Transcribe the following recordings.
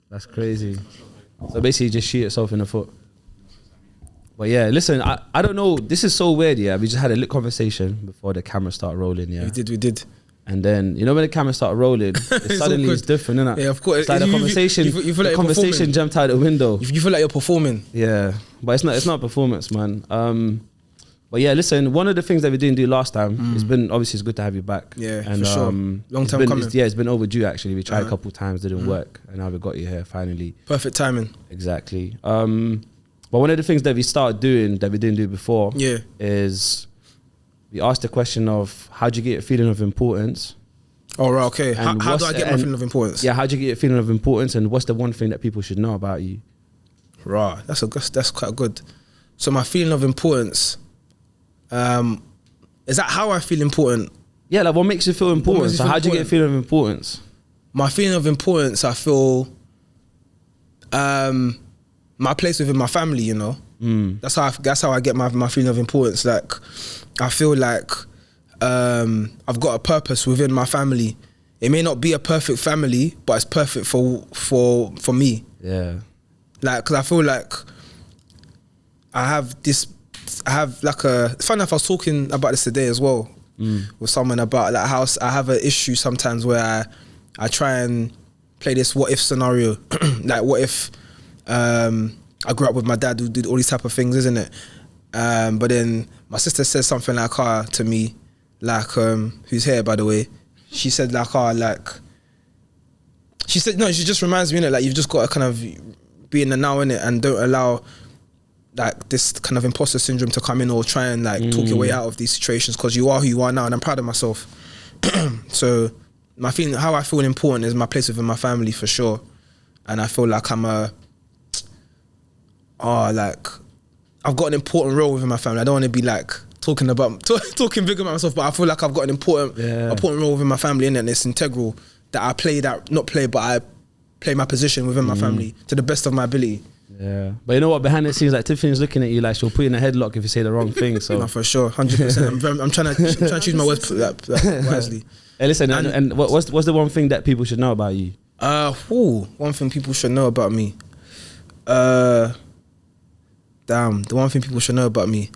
That's crazy. So basically, you just shoot yourself in the foot. But yeah, listen, I don't know. This is so weird. Yeah, we just had a lit conversation before the camera started rolling. Yeah, we did. And then when the camera started rolling, suddenly it's different, innit? Yeah, of course. It's like the conversation. You feel like the conversation jumped out the window. You feel like you're performing. Yeah, but it's not. It's not performance, man. But yeah, listen. One of the things that we didn't do last time, it's good to have you back. Yeah, and, for sure. Long time coming. It's been overdue actually. We tried a couple times, didn't work, and now we got you here finally. Perfect timing. Exactly. But one of the things that we started doing that we didn't do before, is we asked the question of how do you get a feeling of importance? Oh right, okay. How do I get my feeling of importance? Yeah, how do you get a feeling of importance, and what's the one thing that people should know about you? Right, that's quite good. So my feeling of importance. Is that how I feel important? Yeah, like what makes you feel important? So how do you get a feeling of importance? My feeling of importance, I feel my place within my family, you know. That's how I get my feeling of importance. Like I feel like I've got a purpose within my family. It may not be a perfect family, but it's perfect for me. Yeah. Like, cause I feel like it's funny enough, I was talking about this today as well with someone about like how I have an issue sometimes where I try and play this what if scenario. Like what if I grew up with my dad who did all these type of things, isn't it? But then my sister says something like to me, like who's here by the way. She said she said no, she just reminds me, innit, like you've just got to kind of be in the now, innit, and don't allow like this kind of imposter syndrome to come in or try and like talk your way out of these situations, because you are who you are now and I'm proud of myself. So my feeling, how I feel important is my place within my family for sure. And I feel like I've got an important role within my family. I don't want to be like talking big about myself, but I feel like I've got an important role within my family, and it's integral that I play my position within my family to the best of my ability. Yeah, but you know what? Behind the scenes, like Tiffany's looking at you like she'll put you in a headlock if you say the wrrong thing. So no, for sure, 100%. I'm trying to choose my words wisely. Hey, listen, and what's the one thing that people should know about you? One thing people should know about me. The one thing people should know about me.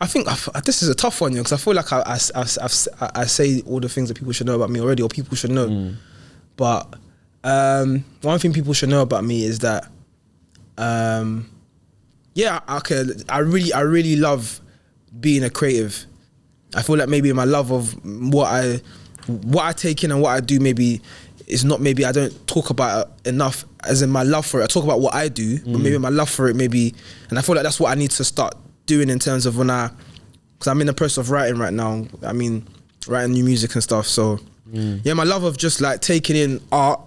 I think this is a tough one, because I feel like I say all the things that people should know about me already, or people should know. But one thing people should know about me is that, I really love being a creative. I feel like maybe my love of what I take in and what I do maybe is not, maybe I don't talk about it enough, as in my love for it. I talk about what I do, but maybe my love for it maybe, and I feel like that's what I need to start doing in terms of because I'm in the process of writing right now. I mean, writing new music and stuff. So my love of just like taking in art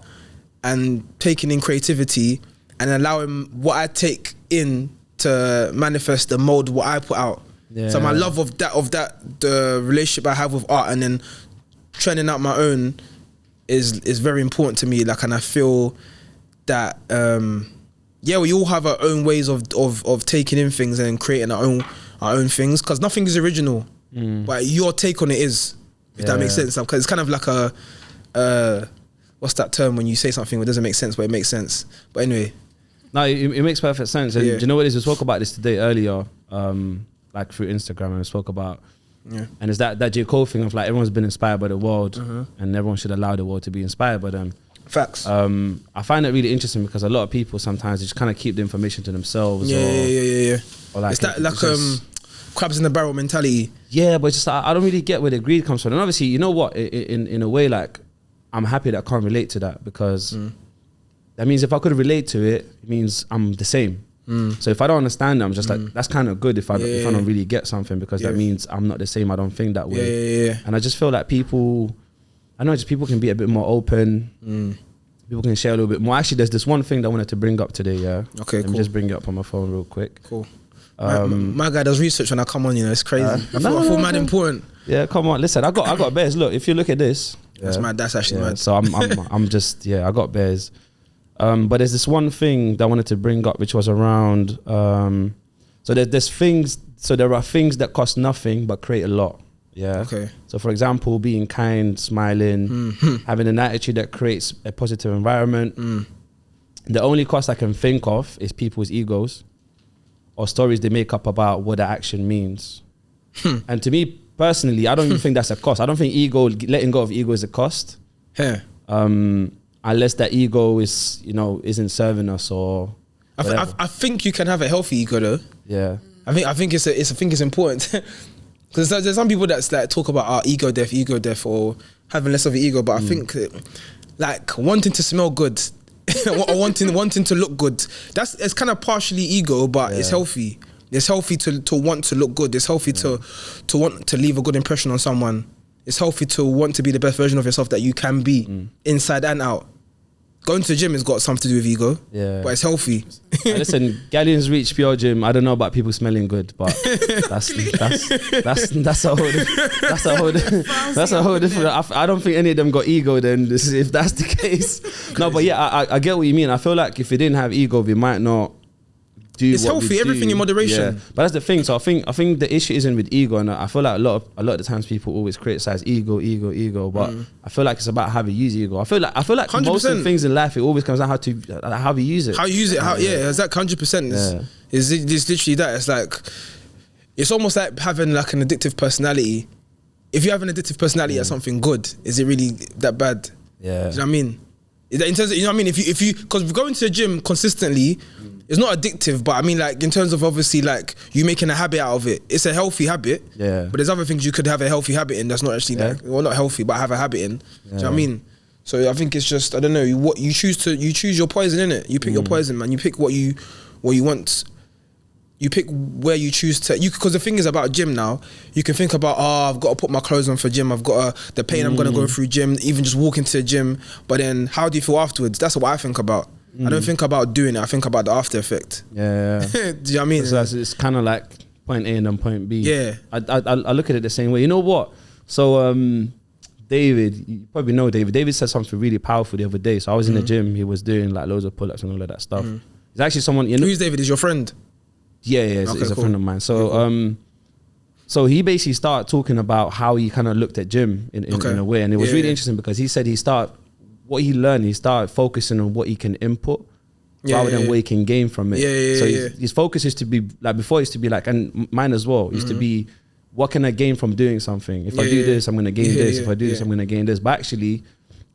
and taking in creativity and allowing what I take in to manifest the mold what I put out. Yeah. So my love of that, the relationship I have with art and then trending out my own is very important to me. Like, and I feel that we all have our own ways of taking in things and creating our own things, because nothing is original, but your take on it is, if that makes sense. Because it's kind of like what's that term when you say something that doesn't make sense but it makes sense? But anyway, no, it makes perfect sense. And do you know what it is? We spoke about this today earlier, like through Instagram, and we spoke about, and it's that J. Cole thing of like everyone's been inspired by the world, and everyone should allow the world to be inspired by them. Facts. I find it really interesting because a lot of people sometimes just kind of keep the information to themselves. Or like it's that like crabs in the barrel mentality. Yeah, but it's just I don't really get where the greed comes from. And obviously, you know what? In a way, like I'm happy that I can't relate to that, because that means if I could relate to it, it means I'm the same. So if I don't understand it, I'm just like, that's kind of good if I don't really get something, because that means I'm not the same. I don't think that way. And I just feel like people can be a bit more open. People can share a little bit more. Actually, there's this one thing that I wanted to bring up today. Yeah. Okay. Let me just bring it up on my phone real quick. Cool. My guy does research when I come on. You know, it's crazy. I feel mad important. Yeah, come on. Listen, I got bears. Look, if you look at this, that's mad. That's actually mad. So I'm just I got bears. But there's this one thing that I wanted to bring up, which was around. So there's things. So there are things that cost nothing but create a lot. Yeah. Okay. So for example, being kind, smiling, having an attitude that creates a positive environment. The only cost I can think of is people's egos or stories they make up about what the action means. And to me personally, I don't even think that's a cost. I don't think letting go of ego is a cost. Yeah. Unless that ego is, isn't serving us or I think you can have a healthy ego though. Yeah. I think it's important. Because there's some people that's like talk about ego death or having less of an ego, but I think like wanting to smell good or wanting to look good, it's kind of partially ego, but it's healthy. It's healthy to want to look good. It's healthy to want to leave a good impression on someone. It's healthy to want to be the best version of yourself that you can be inside and out. Going to the gym has got something to do with ego, but it's healthy. Listen, Galleons reach pure gym. I don't know about people smelling good, but that's a whole different. I don't think any of them got ego. Then if that's the case, no. But yeah, I get what you mean. I feel like if we didn't have ego, we might not do. It's healthy. Everything in moderation. Yeah. But that's the thing. So I think the issue isn't with ego, and I feel like a lot of the times people always criticize ego. But I feel like it's about how we use ego. I feel like 100%. Most of the things in life, it always comes down how we use it. How you use it. It's like 100%. It's literally that. It's like it's almost like having like an addictive personality. If you have an addictive personality at something good, is it really that bad? Yeah. Do you know what I mean? In terms of, you know what I mean? If you because going to the gym consistently, it's not addictive, but I mean like in terms of obviously like you making a habit out of it, it's a healthy habit. Yeah. But there's other things you could have a healthy habit in that's not actually like, well, not healthy, but have a habit in. Do you know what I mean? So I think it's just, I don't know, you choose your poison, innit? You pick your poison, man. You pick what you want. You pick where you choose to, because the thing is about gym now, you can think about, I've got to put my clothes on for gym, I've got the pain I'm going to go through gym, even just walking to the gym, but then how do you feel afterwards? That's what I think about. I don't think about doing it, I think about the after effect. Yeah. Do you know what I mean? So it's kind of like point A and then point B. Yeah. I look at it the same way. You know what? So David, you probably know David. David said something really powerful the other day. So I was in the gym, he was doing like loads of pull-ups and all of that stuff. He's actually someone, Who's David? Is your friend? Yeah, he's a friend of mine. So so he basically started talking about how he kind of looked at gym in a way, and it was really interesting because he said he started focusing on what he can input rather than what he can gain from it. So his focus is to be like, before it used to be like, and mine as well, used to be, what can I gain from doing something? If I do this, I'm going to gain this. If I do this, I'm going to gain this. But actually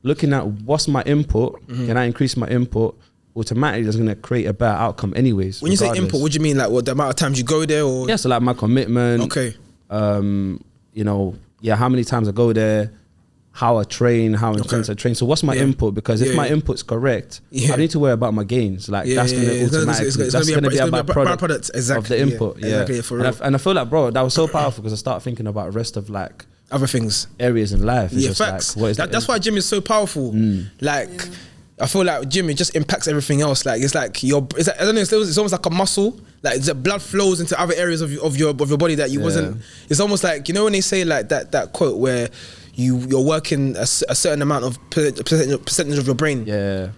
looking at what's my input, can I increase my input? Automatically that's going to create a better outcome anyways. When you say input, what do you mean? Like what, the amount of times you go there? Or? Yeah, so like my commitment. Okay. How many times I go there, how I train, how intense I train. So what's my input? Because if my input's correct, I need to worry about my gains. Like that's going to automatically, that's going to be a byproduct of the input. Exactly, for real. And I feel like, bro, that was so powerful because I started thinking about the rest of like other things, areas in life. It's just facts. Like, that's why gym is so powerful. Like, I feel like gym, it just impacts everything else. Like it's like I don't know. It's almost like a muscle. Like the blood flows into other areas of your body that you wasn't. It's almost like, you know when they say like that quote where you're working a certain amount of percentage of your brain. Yeah.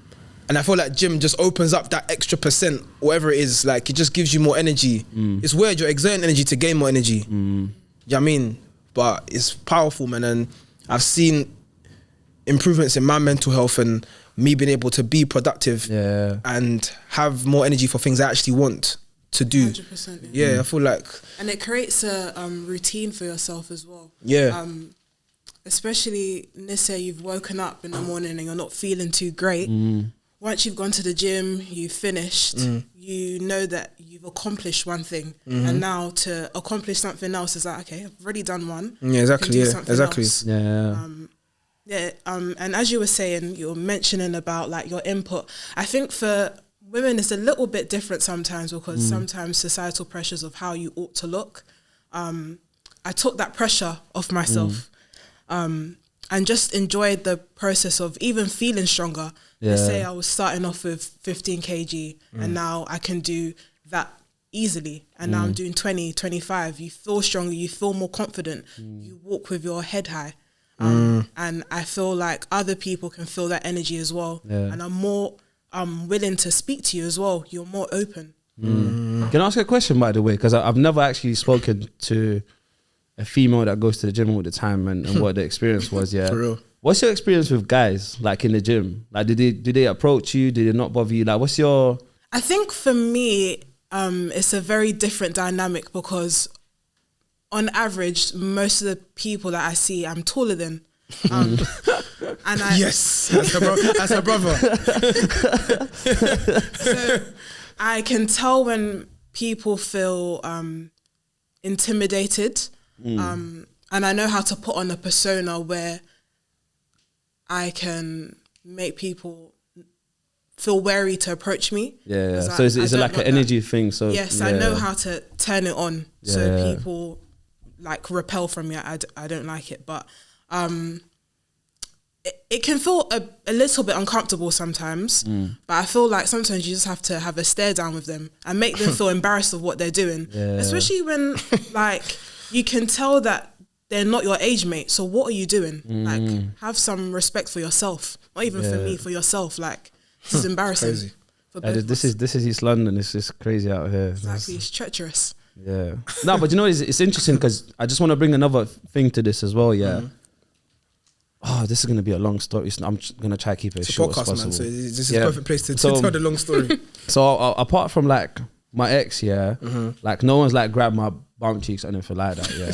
And I feel like gym just opens up that extra percent, whatever it is. Like it just gives you more energy. It's weird. You're exerting energy to gain more energy. You know what I mean? But it's powerful, man. And I've seen improvements in my mental health and me being able to be productive and have more energy for things I actually want to do. 100%. Yeah, I feel like. And it creates a routine for yourself as well. Yeah. Especially, let's say you've woken up in the morning and you're not feeling too great. Once you've gone to the gym, you've finished, you know that you've accomplished one thing. And now to accomplish something else is like, okay, I've already done one. Yeah, exactly. Exactly. Else. And as you were saying, you're mentioning about like your input. I think for women, it's a little bit different sometimes because sometimes societal pressures of how you ought to look. I took that pressure off myself and just enjoyed the process of even feeling stronger. Let's say I was starting off with 15 kg and now I can do that easily. And now I'm doing 20, 25. You feel stronger, you feel more confident. You walk with your head high. And I feel like other people can feel that energy as well. And I'm more willing to speak to you as well. You're more open. Can I ask a question, by the way? Because I've never actually spoken to a female that goes to the gym all the time and what the experience was. Yeah. For real. What's your experience with guys like in the gym? Like, did they approach you? Did it not bother you? Like, what's your? I think for me, it's a very different dynamic because on average, most of the people that I see, I'm taller than. And I, Yes, as a brother. So I can tell when people feel intimidated, and I know how to put on a persona where I can make people feel wary to approach me. Yeah. So is it like an energy thing? So yes, I know how to turn it on so people like repel from me. I don't like it, but it can feel a little bit uncomfortable sometimes. But I feel like sometimes you just have to have a stare down with them and make them feel embarrassed of what they're doing, especially when like you can tell that they're not your age mate. So what are you doing? Like, have some respect for yourself. Not even for me, for yourself. Like, this is embarrassing. Crazy. For both this of us. is East London. It's just crazy out here. Exactly, it's treacherous. Yeah. No, but you know, it's interesting because I just want to bring another thing to this as well. Yeah. Oh, this is going to be a long story. I'm going to try to keep it as short as possible. Man, so this is a perfect place to tell the long story. So apart from like my ex, like no one's like grabbed my bum cheeks or anything like that. Yeah.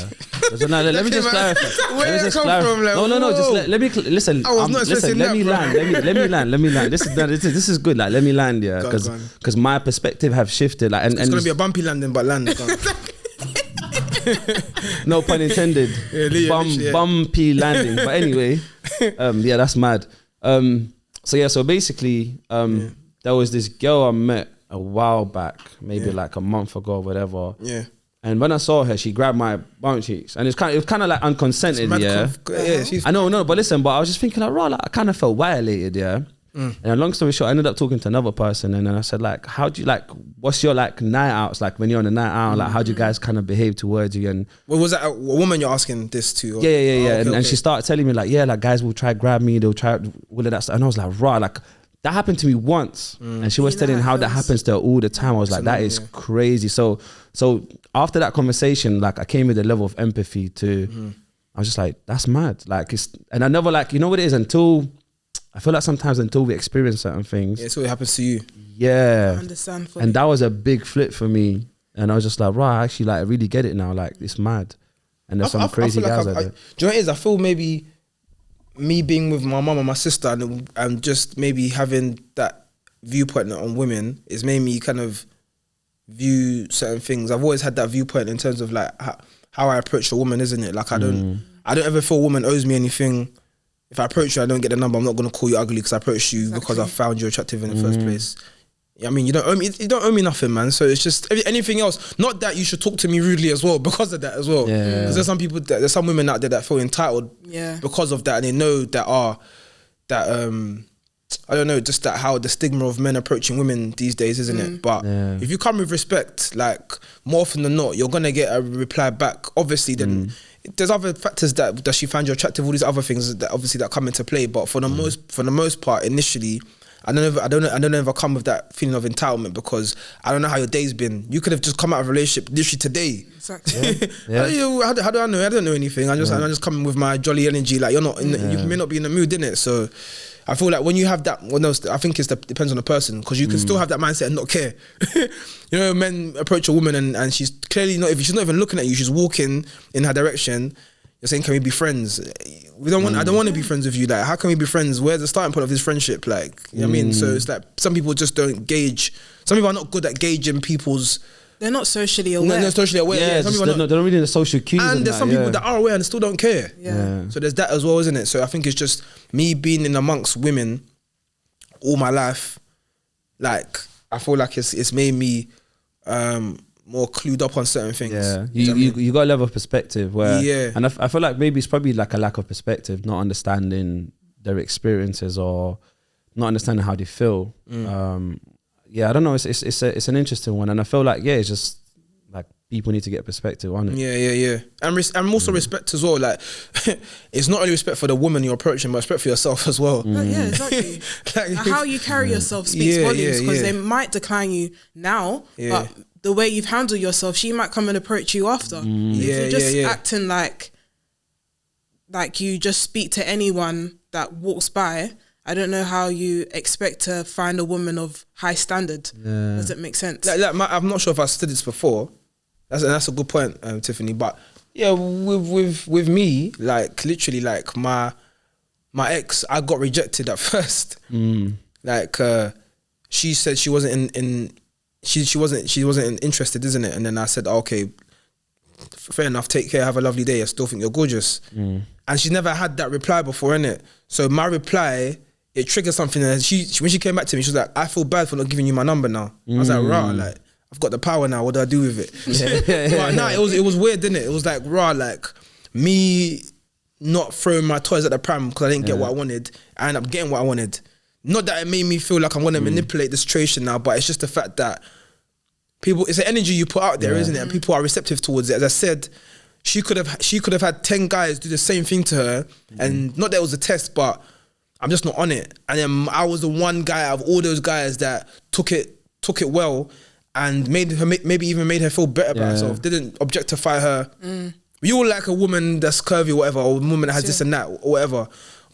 So now, let me just clarify. Where did it come from? Like, no. Just let me listen. I was not listen. Let me land. Let me land. This is good. Like, let me land. Yeah, because my perspective have shifted. Like, and it's gonna be a bumpy landing, but land. No pun intended. Bumpy landing. But anyway, yeah, that's mad. So basically, there was this girl I met a while back, maybe like a month ago or whatever. Yeah. And when I saw her, she grabbed my bum cheeks, and it was kind of like unconsented. I know, no, but listen, but I was just thinking, like, I kind of felt violated. Yeah. And long story short, I ended up talking to another person, and then I said, like, how do you like? What's your like night outs like when you're on a night out? Like, how do you guys kind of behave towards you? And well, was that a woman you're asking this to? Or? Yeah. And she started telling me like, like guys will try grab me, they'll try all of that stuff, and I was like, like that happened to me once, and she was telling how that happens to her all the time. I was like, that is crazy. So after that conversation, like I came with a level of empathy to. I was just like, that's mad. Like and I never like, you know what it is until. I feel like sometimes until we experience certain things. Yeah, so it happens to you. Yeah. I understand. And that was a big flip for me. And I was just like, right, actually, like, I really get it now. Like, it's mad. And there's some crazy guys out there. Do you know what it is? I feel maybe me being with my mum and my sister and just maybe having that viewpoint on women is made me kind of view certain things. I've always had that viewpoint in terms of like how I approach a woman, isn't it? Like, I don't ever feel a woman owes me anything. If I approach you, I don't get the number, I'm not going to call you ugly because I approached you because I found you attractive in the first place. I mean, you don't owe me nothing, man. So it's just anything else. Not that you should talk to me rudely as well because of that as well. Because there's some people, there's some women out there that feel entitled because of that, and they know I don't know, just that how the stigma of men approaching women these days, isn't it? But if you come with respect, like more often than not, you're gonna get a reply back. Obviously, then there's other factors that does she find you attractive, all these other things that obviously that come into play. But for the most part, initially, I don't ever come with that feeling of entitlement because I don't know how your day's been. You could have just come out of a relationship literally today. Exactly. How do I know? I don't know anything. I'm just coming with my jolly energy. Like you're not, you may not be in the mood, innit? So I feel like when you have that, I think it depends on the person because you can still have that mindset and not care. You know, men approach a woman and she's clearly not. If she's not even looking at you, she's walking in her direction. You're saying, can we be friends? I don't want to be friends with you. Like, how can we be friends? Where's the starting point of this friendship? Like, you know what I mean? So it's like some people just don't gauge. Some people are not good at gauging people's. They're not socially aware. They're socially aware. Yeah, they're not reading the social cues. And there's some people that are aware and still don't care. Yeah. So there's that as well, isn't it? So I think it's just me being in amongst women all my life. Like, I feel like it's made me more clued up on certain things. Yeah, you got a level of perspective where, and I feel like maybe it's probably like a lack of perspective, not understanding their experiences or not understanding how they feel. I don't know. It's an interesting one, and I feel like it's just like people need to get perspective on it. Yeah. And also respect as well. Like it's not only respect for the woman you're approaching, but respect for yourself as well. Yeah, exactly. Like, how you carry yourself speaks volumes because they might decline you now, but the way you've handled yourself, she might come and approach you after. If you're just acting like you just speak to anyone that walks by, I don't know how you expect to find a woman of high standard. Does it make sense? I'm not sure if I said this before. That's a good point, Tiffany. But yeah, with me, like literally, like my ex, I got rejected at first. Like she said she wasn't she wasn't interested, isn't it? And then I said, okay, fair enough, take care, have a lovely day, I still think you're gorgeous. And she never had that reply before, innit? So my reply, it triggered something, and when she came back to me, she was like, I feel bad for not giving you my number now. I was like, rah, like I've got the power now, what do I do with it? But no, it was weird, didn't it? It was like, rah, like me not throwing my toys at the pram because I didn't get what I wanted. I ended up getting what I wanted. Not that it made me feel like I'm gonna manipulate the situation now, but it's just the fact that it's the energy you put out there, isn't it? And people are receptive towards it. As I said, she could have had 10 guys do the same thing to her, and not that it was a test, but I'm just not on it. And then I was the one guy out of all those guys that took it well, and maybe even made her feel better about herself. Didn't objectify her. You all like a woman that's curvy or whatever, or a woman that has this and that or whatever.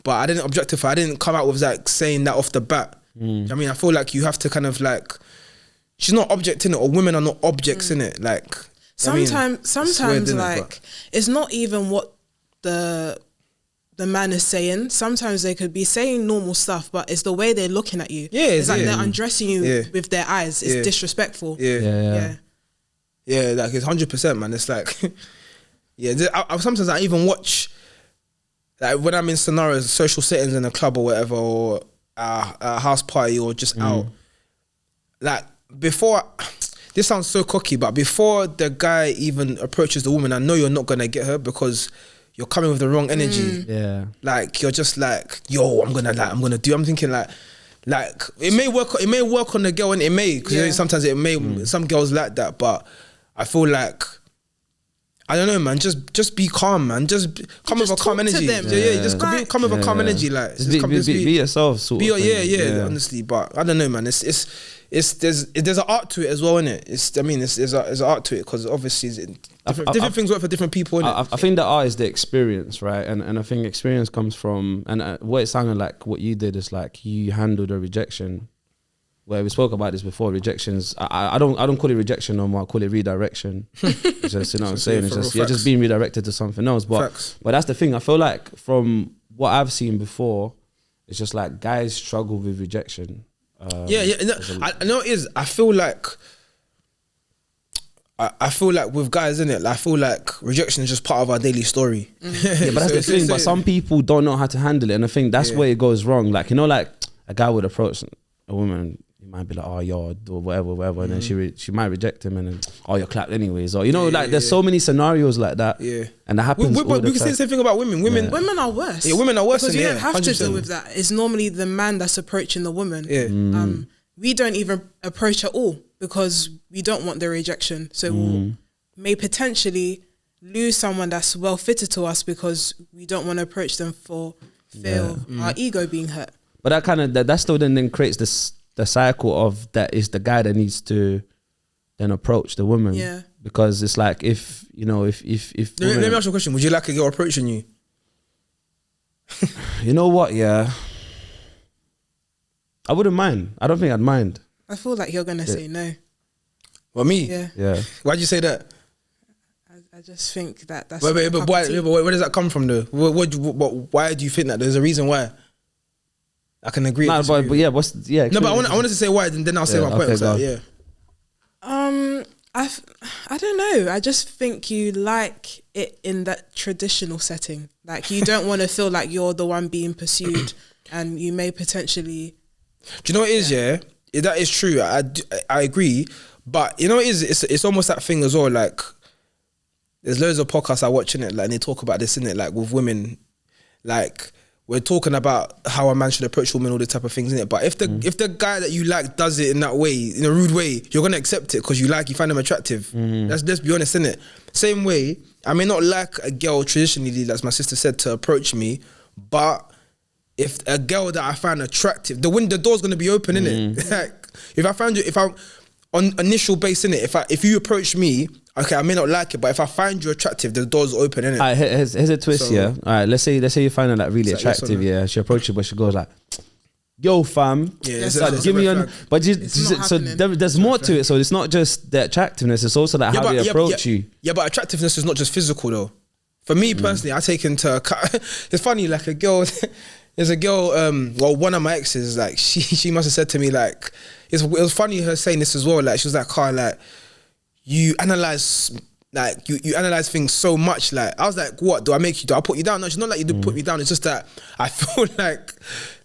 But I didn't objectify. I didn't come out with like saying that off the bat. I mean, I feel like you have to kind of like, she's not object in it, or women are not objects in it. Like sometimes like it's not even what the man is saying. Sometimes they could be saying normal stuff, but it's the way they're looking at you. It's like they're undressing you with their eyes. It's disrespectful. Yeah, like it's 100%, man. It's like sometimes I even watch, like when I'm in scenarios, social settings in a club or whatever, or a house party or just out. Like before, this sounds so cocky, but before the guy even approaches the woman, I know you're not gonna get her because you're coming with the wrong energy. Like you're just like, yo, I'm thinking like it may work on the girl, and it may, because sometimes it may, some girls like that, but I feel like, I don't know, man. Just be calm, man. Just come with a calm energy. Just come with a calm energy. Like just be yourself. Sort of thing. Honestly, but I don't know, man. There's an art to it as well, innit? There's an art to it, because obviously different things work for different people, innit? I think the art is the experience, right? And I think experience comes from, and what it sounded like, what you did is like you handled a rejection. Where we spoke about this before, rejections. I don't call it rejection no more. I call it redirection. It's just, you know what I'm saying? It's just, you're just being redirected to something else. But that's the thing. I feel like from what I've seen before, it's just like guys struggle with rejection. I know it is. I feel like with guys, innit? I feel like rejection is just part of our daily story. But that's the thing. But some people don't know how to handle it, and I think that's where it goes wrong. Like, you know, like a guy would approach a woman. He might be like, oh, yo, or whatever, and then she might reject him, and then, oh, you're clapped anyways, or, you know, there's so many scenarios like that, and that happens. We can say the same thing about women. Women are worse. Yeah, women are worse, because you don't have 100%. To deal with that. It's normally the man that's approaching the woman. We don't even approach at all because we don't want the rejection, so we may potentially lose someone that's well fitted to us because we don't want to approach them for fear of our ego being hurt. But that kind of that still then creates the cycle of that is the guy that needs to then approach the woman. Because it's like, if you know, if let me ask you a question. Would you like a girl approaching you? You know what? Yeah, I wouldn't mind. I don't think I'd mind. I feel like you're gonna say no. Well, me? Yeah. Why'd you say that? I just think that's. But why? Where does that come from, though? Why do you think that? There's a reason why. I can agree. No, but yeah, No, but I wanted to say why, and then I'll say my point. Okay, I don't know. I just think you like it in that traditional setting. Like, you don't want to feel like you're the one being pursued, and you may potentially. Do you know what it is? Yeah, that is true. I agree, but you know what it is? It's almost that thing as well. Like, there's loads of podcasts I watch in it, like, and they talk about this in it, like with women, like. We're talking about how a man should approach women, all this type of things, innit? But if the guy that you like does it in that way, in a rude way, you're gonna accept it because you find them attractive. Let's be honest, innit? Same way, I may not like a girl traditionally, as my sister said, to approach me, but if a girl that I find attractive, the door's gonna be open, innit? Like, if I find you, on initial base, innit? If you approach me, okay, I may not like it, but if I find you attractive, the door's open, innit? Alright, here's a twist, So- yeah. Alright, let's say you find her like really Is that yes or attractive, no? yeah. She approaches you, but she goes like, "Yo, fam, Yeah, Yes, it's a- sir. it's a give me red on." flag. But It's not so happening. there's more to it. So it's not just the attractiveness; it's also like how they approach you. Yeah, but attractiveness is not just physical though. For me personally, I take into account. It's funny, like a girl. There's a girl. Well, one of my exes, like she must have said to me, like it was funny her saying this as well. Like she was like, "Carl, like you analyze." Like you analyze things so much. Like I was like, what do I make you do? I put you down? No, it's not like you do put me down. It's just that I feel like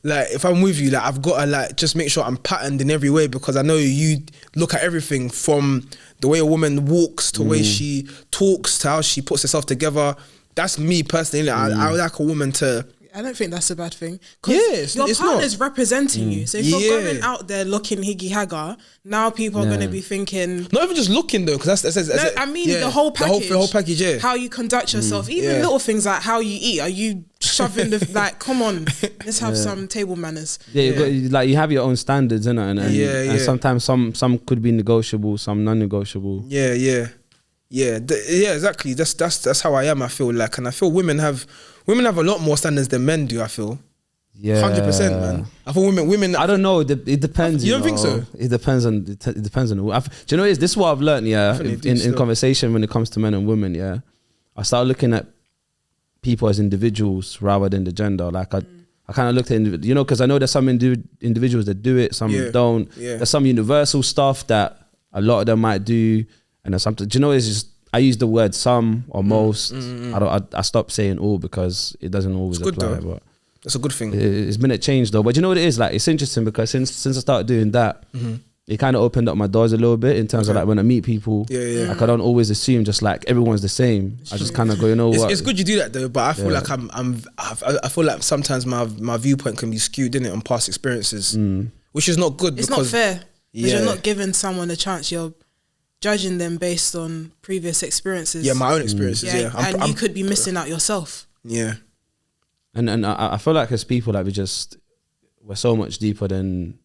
if I'm with you, like I've got to like just make sure I'm patterned in every way, because I know you look at everything from the way a woman walks to the way she talks to how she puts herself together. That's me personally. Like, I would like a woman to. I don't think that's a bad thing. 'Cause Yeah, your partner's representing you. So if you're Yeah. going out there looking higgy hagger, now people are going to be thinking. Not even just looking though, because that's No, I mean the whole package. The whole package, yeah. How you conduct yourself, even Yeah. little things like how you eat. Are you shoving the like? Come on, let's have some table manners. Yeah, you have your own standards, innit? And Yeah. sometimes some could be negotiable, some non-negotiable. Yeah, exactly. That's how I am. I feel like, and I feel women have a lot more standards than men do. I feel, Yeah, 100%, man. I feel women. I don't know. It depends. You don't think know. so? It depends on. It depends on. Do you know what it is? This is what I've learned. Yeah, Definitely think in so. conversation when it comes to men and women. Yeah, I started looking at people as individuals rather than the gender. Like I kind of looked at because I know there's some individuals that do it, some Yeah. don't. Yeah. There's some universal stuff that a lot of them might do, and there's something. Do you know? It's just I use the word some or most. I stopped saying all because it doesn't always It's good apply. though. But That's a good thing. it's been a change though. But you know what it is? Like it's interesting because since I started doing that, it kind of opened up my doors a little bit in terms of like when I meet people. Yeah. Like I don't always assume just like everyone's the same. I just kind of go, you know what? It's good you do that though, but I feel like I feel like sometimes my viewpoint can be skewed in it on past experiences, which is not good. It's because not fair because Yeah. you're not giving someone a chance. You're judging them based on previous experiences. Yeah, my own experiences. Yeah, and you could be missing out yourself. Yeah, And I feel like as people, like we're so much deeper than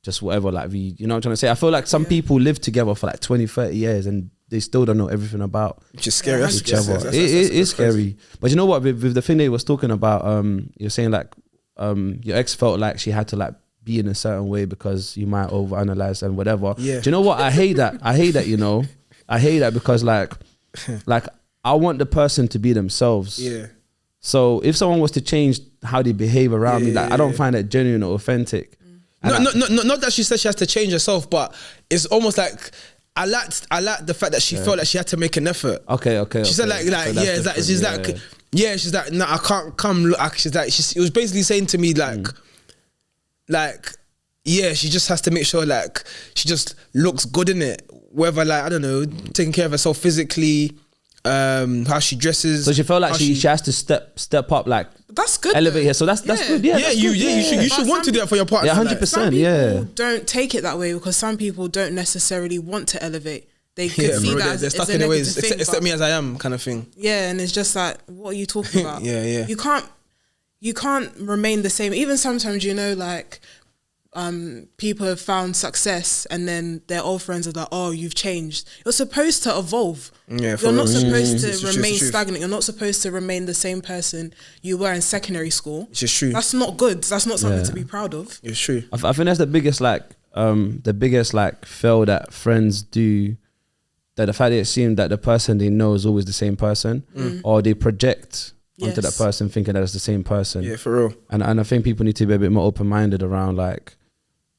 just whatever. Like you know what I'm trying to say? I feel like some people live together for like 20, 30 years and they still don't know everything about which is scary. Yeah, That's- each other. that's- It that's is crazy. scary. But you know what? With the thing that he was talking about, you're saying like your ex felt like she had to like be in a certain way because you might overanalyze and whatever. Yeah. Do you know what? I hate that. I hate that, you know. I hate that because like I want the person to be themselves. Yeah. So if someone was to change how they behave around me, Yeah, like I don't yeah. find that genuine or authentic. And Not that she said she has to change herself, but it's almost like I liked the fact that she felt like she had to make an effort. Okay. She said like So that's yeah, it's like different, she's yeah, like yeah. yeah, she's like no, I can't come. Look, she's like it was basically saying to me like yeah, she just has to make sure like she just looks good in it. Whether like I don't know, taking care of herself physically, how she dresses. So she felt like how she has to step up, like That's good. elevate though. her. So that's good. Yeah, that's good. you should But want to some- do that for your partner. Yeah, like. 100%. Some people Yeah. don't take it that way because some people don't necessarily want to elevate. They could Yeah, see bro, that they're as stuck a in their ways. negative thing, Accept but- me as I am, kind of thing. Yeah, and it's just like, what are you talking about? Yeah. You can't remain the same. Even sometimes, like, people have found success and then their old friends are like, oh, you've changed. You're supposed to evolve. Yeah, for You're not real. supposed It's to the truth, remain it's the truth. stagnant. You're not supposed to remain the same person you were in secondary school. It's just true. That's not good. That's not something Yeah. to be proud of. It's true. I think that's the biggest fail that friends do. That the fact they assume that the person they know is always the same person, or they project onto that Yes. person thinking that it's the same person. Yeah, for real. And I think people need to be a bit more open minded around like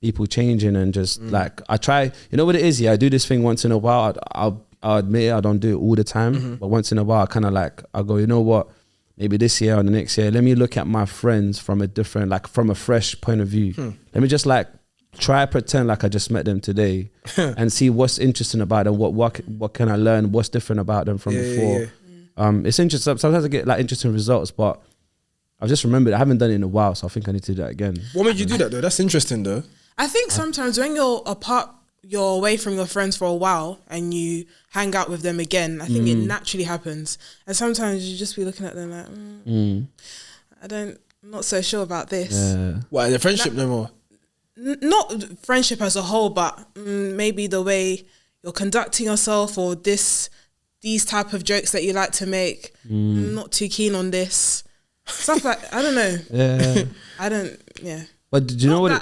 people changing and just like I try. You know what it is? Yeah, I do this thing once in a while. I'll admit it, I don't do it all the time, but once in a while, I kind of like I go, you know what? Maybe this year or the next year, let me look at my friends from a fresh point of view. Let me just like try pretend like I just met them today and see what's interesting about them. What can I learn? What's different about them from before? Yeah. It's interesting. Sometimes I get like interesting results, but I've just remembered I haven't done it in a while, so I think I need to do that again. What made you do that though? That's interesting though. I think sometimes when you're apart, you're away from your friends for a while and you hang out with them again, I think it naturally happens. And sometimes you just be looking at them like, I'm not so sure about this. Yeah. What, the friendship no more? not friendship as a whole, but maybe the way you're conducting yourself, or these type of jokes that you like to make. Not too keen on this stuff. Like, I don't know. Yeah. I don't. Yeah. But do you know what?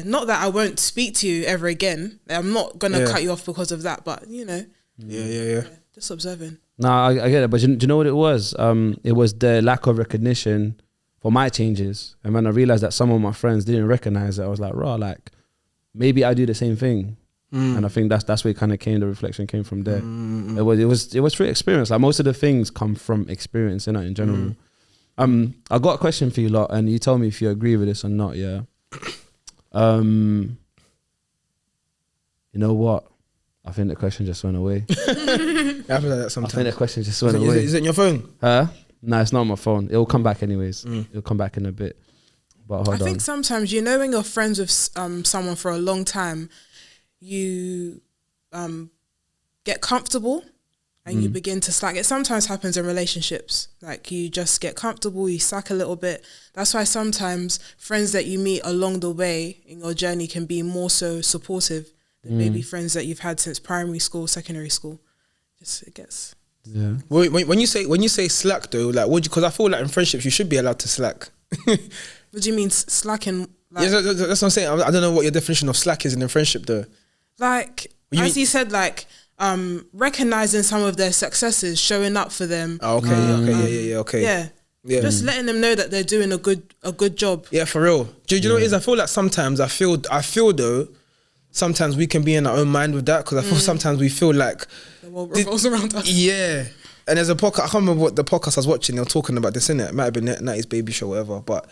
Not that I won't speak to you ever again. I'm not gonna cut you off because of that. But you know. Yeah. Just observing. No, I get it. But do you know what it was? It was the lack of recognition for my changes. And when I realized that some of my friends didn't recognize it, I was like, raw, like maybe I do the same thing. And I think that's where it kind of came. The reflection came from there. It was through experience. Like most of the things come from experience, you know, in general. I got a question for you lot, and you tell me if you agree with this or not. Yeah. You know what? I think the question just went away. It happens like that sometimes. I think the question just went away. Is it on your phone? No, it's not on my phone. It'll come back anyways. It'll come back in a bit. But hold on. I think sometimes, you know, when you're friends with someone for a long time, you get comfortable and you begin to slack. It sometimes happens in relationships. Like you just get comfortable, you slack a little bit. That's why sometimes friends that you meet along the way in your journey can be more so supportive than maybe friends that you've had since primary school, secondary school. Just it gets. Yeah. When you say slack though, like because I feel like in friendships you should be allowed to slack. What do you mean slacking? Like, yeah, that's what I'm saying. I don't know what your definition of slack is in a friendship though. Like you said, like recognizing some of their successes, showing up for them. Oh, okay. Yeah. Just letting them know that they're doing a good job. Yeah, for real. Do you know what it is? I feel like sometimes I feel though, sometimes we can be in our own mind with that, because I feel sometimes we feel like the world revolves around us. Yeah. And there's a podcast, I can't remember what the podcast I was watching, they were talking about this, innit? It might have been 90s Baby Show, whatever. But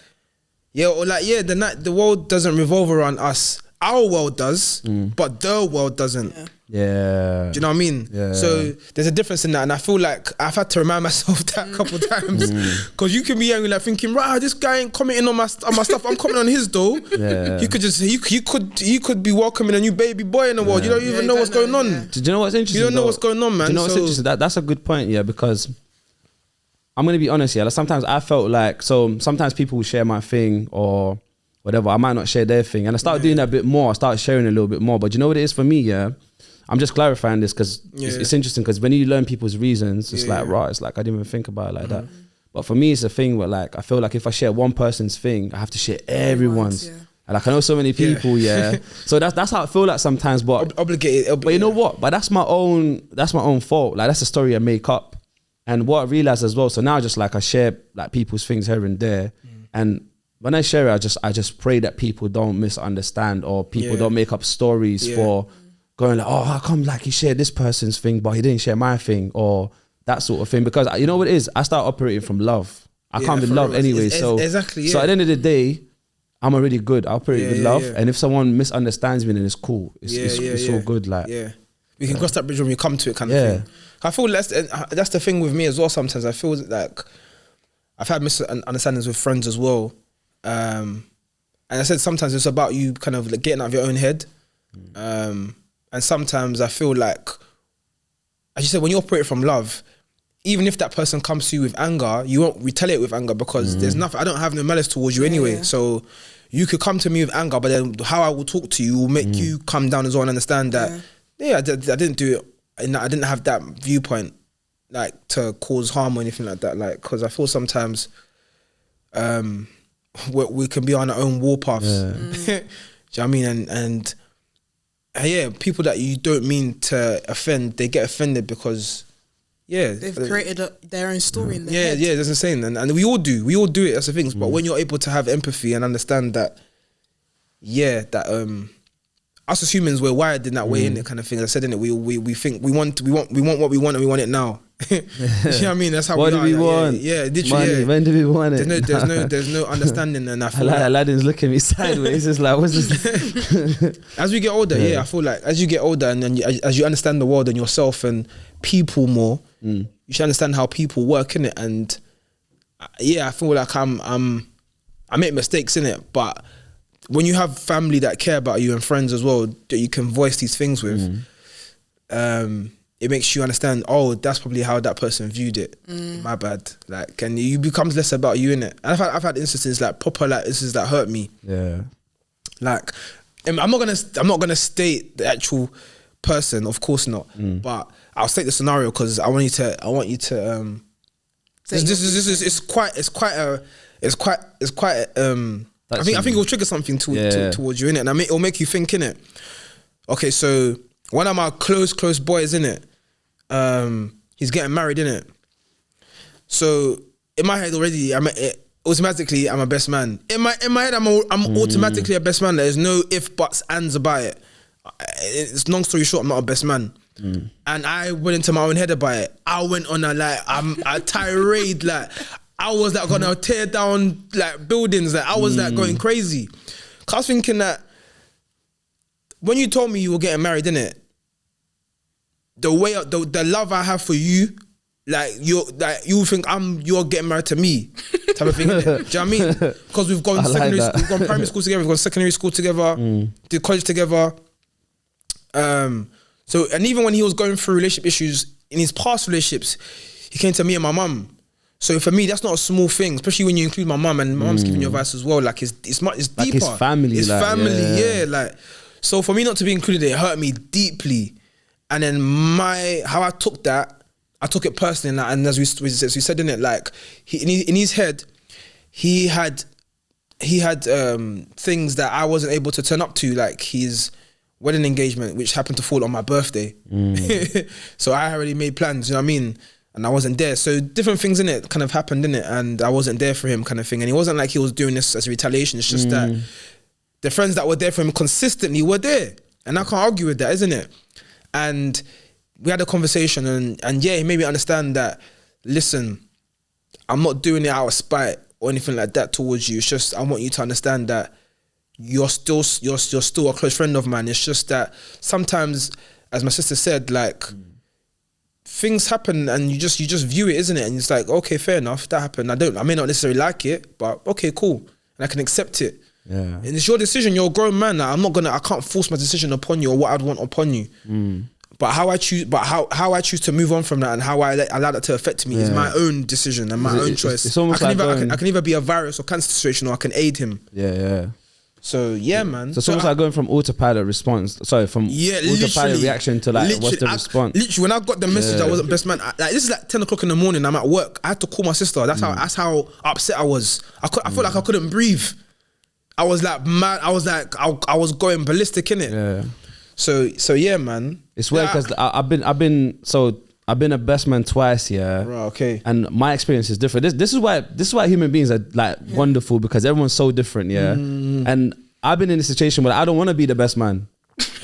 yeah, or like, yeah, the world doesn't revolve around us. Our world does, but the world doesn't. Yeah. Do you know what I mean? Yeah. So there's a difference in that, and I feel like I've had to remind myself that a couple times, because you can be angry, like thinking, right, this guy ain't commenting on my stuff. I'm commenting on his though. Yeah. You could just you could be welcoming a new baby boy in the world. You don't even know what's going on. Yeah. Do you know what's interesting? You don't know what's going on, man. Do you know what's So- interesting? That's a good point, yeah, because I'm gonna be honest, yeah. Like sometimes I felt like, so sometimes people will share my thing or whatever. I might not share their thing, and I started doing that a bit more. I started sharing a little bit more. But you know what it is for me, yeah. I'm just clarifying this because it's interesting, because when you learn people's reasons, it's like, right, it's like I didn't even think about it like that. But for me, it's a thing where like I feel like if I share one person's thing, I have to share everyone's. And like I know so many people, so that's how I feel like sometimes. But obligated. But you know what? But that's my own fault. Like that's a story I make up. And what I realized as well, so now just like I share like people's things here and there, and when I share it, I just pray that people don't misunderstand, or people don't make up stories for going like, oh, how come like he shared this person's thing but he didn't share my thing, or that sort of thing. Because you know what it is, I start operating from love. I come with love anyway. So exactly. So at the end of the day, I'm already good. I operate with love, and if someone misunderstands me, then it's cool. It's all good. Like we can cross that bridge when we come to it, kind of thing. I feel that's the thing with me as well. Sometimes I feel like I've had misunderstandings with friends as well. And I said sometimes it's about you kind of like getting out of your own head. And sometimes I feel like, as you said, when you operate from love, even if that person comes to you with anger, you won't retaliate with anger, because there's nothing, I don't have no malice towards you anyway. So you could come to me with anger, but then how I will talk to you will make you come down as well and understand that, I didn't do it, and I didn't have that viewpoint like to cause harm or anything like that. Like, because I feel sometimes we can be on our own warpaths. Do you know what I mean? And people that you don't mean to offend, they get offended because they've created their own story in their head. Yeah, that's the saying, and we all do it. That's the things. But when you're able to have empathy and understand that, us as humans, we're wired in that way, in it kind of thing. I said in it, we think we want what we want, and we want it now. You know what I mean? That's how what we do are. we want? Yeah, literally. Money. When do we want it? There's no understanding, and I feel like Aladdin's looking at me sideways. It's like, what's this? As we get older, I feel like as you get older, and then as you understand the world and yourself and people more, you should understand how people work in it. And I feel like I make mistakes in it, but when you have family that care about you and friends as well that you can voice these things with, it makes you understand, oh, that's probably how that person viewed it. My bad. Like, and it becomes less about you, innit? And I've had instances like proper like instances that hurt me. Yeah. Like I'm not gonna state the actual person, of course not. But I'll state the scenario because I want you to. It's quite I think it will trigger something towards you, innit? And it'll make you think, innit? Okay, so one of my close boys, innit? He's getting married, innit? So in my head already, automatically I'm a best man. In my head, I'm automatically a best man. There's no if, buts, ands about it. It's long story short, I'm not a best man. And I went into my own head about it. I went on a tirade, like I was like gonna tear down like buildings, like I was like going crazy. Cause I was thinking that when you told me you were getting married, innit? The way the love I have for you, like you think you're getting married to me, type of thing. Innit? Do you know what I mean? Because we've gone secondary school, we've gone primary school together, we've gone secondary school together, did college together. So, and even when he was going through relationship issues in his past relationships, he came to me and my mum. So for me, that's not a small thing, especially when you include my mum, and my mum's giving you advice as well. Like it's deeper. Like his family. His family, yeah. Like, so for me not to be included, it hurt me deeply. And then how I took that, I took it personally. And as we said in it, like in his head, he had things that I wasn't able to turn up to, like his wedding engagement, which happened to fall on my birthday. So I already made plans, you know what I mean? And I wasn't there. So different things in it kind of happened in it, and I wasn't there for him kind of thing. And it wasn't like he was doing this as a retaliation. It's just that the friends that were there for him consistently were there. And I can't argue with that, isn't it? And we had a conversation and yeah, he made me understand that, listen, I'm not doing it out of spite or anything like that towards you. It's just, I want you to understand that you're still a close friend of mine. It's just that sometimes, as my sister said, like things happen and you just view it, isn't it? And it's like, okay, fair enough, that happened. I may not necessarily like it, but okay, cool, and I can accept it. Yeah, and it's your decision. You're a grown man. Like, I can't force my decision upon you or what I'd want upon you. But how I choose to move on from that and how I allow that to affect me is my own decision and my own choice. It's almost I can either be a virus or cancer situation, or I can aid him. Yeah. So yeah, man. So it's almost like going from autopilot autopilot reaction to like what's the response? Literally, when I got the message I wasn't best man, like this is like 10 o'clock in the morning. I'm at work. I had to call my sister. That's how upset I was. I felt like I couldn't breathe. I was like mad. I was like I was going ballistic in it. Yeah. So yeah, man. It's weird because I've been a best man twice, yeah. Right, okay. And my experience is different. This is why human beings are like wonderful, because everyone's so different, yeah. And I've been in a situation where I don't want to be the best man.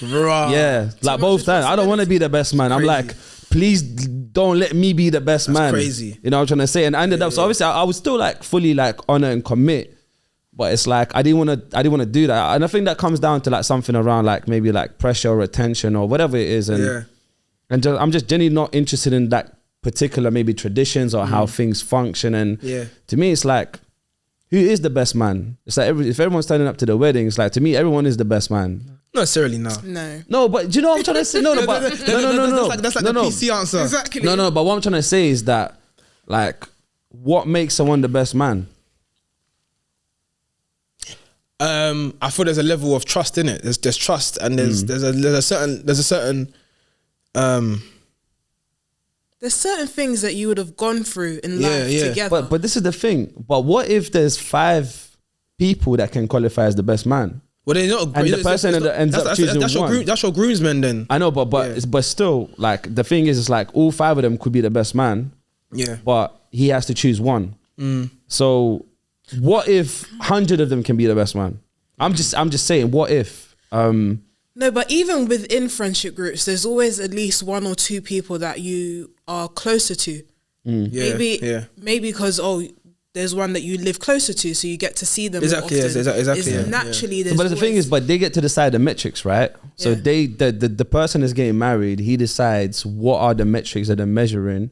Right. Yeah, like both times. I don't want to be the best man. I'm like, please don't let me be the best man. Crazy. You know what I'm trying to say? And I ended up. So obviously, I was still like fully like honor and commit. But it's like I didn't want to do that, and I think that comes down to like something around like maybe like pressure or attention or whatever it is, and I'm just genuinely not interested in that particular maybe traditions or how things function. And to me, it's like, who is the best man? It's like if everyone's turning up to the wedding, it's like, to me, everyone is the best man. Not necessarily, no. But do you know what I'm trying to say? No. That's like the PC answer. Exactly. No. But what I'm trying to say is that, like, what makes someone the best man? I feel there's a level of trust in it. There's trust, and there's a certain there's certain things that you would have gone through in life together. But this is the thing. But what if there's 5 people that can qualify as the best man? Well, they're not. And the person ends up choosing one. That's your groomsmen then. I know, but still, like the thing is, it's like all 5 of them could be the best man. Yeah. But he has to choose one. So what if 100 of them can be the best man? I'm just saying, what if? No, but even within friendship groups, there's always at least 1 or 2 people that you are closer to. Maybe because there's one that you live closer to, so you get to see them exactly. more often. Exactly. It's naturally. But the thing is, they get to decide the metrics, right? So the person is getting married. He decides what are the metrics that they're measuring,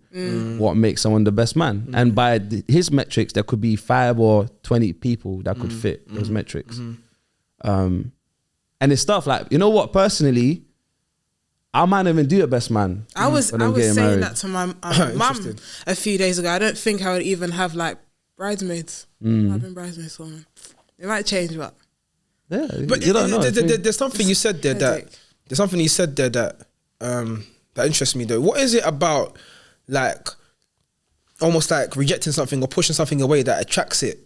what makes someone the best man, and by his metrics, there could be 5 or 20 people that could fit those metrics. And it's stuff like, you know what? Personally, I might not even do a best man. I was saying that to my mum a few days ago. I don't think I would even have like bridesmaids. I've been bridesmaids for them. It might change, but Yeah, But you don't know. there's something you said there that that interests me though. What is it about, like, almost like rejecting something or pushing something away that attracts it?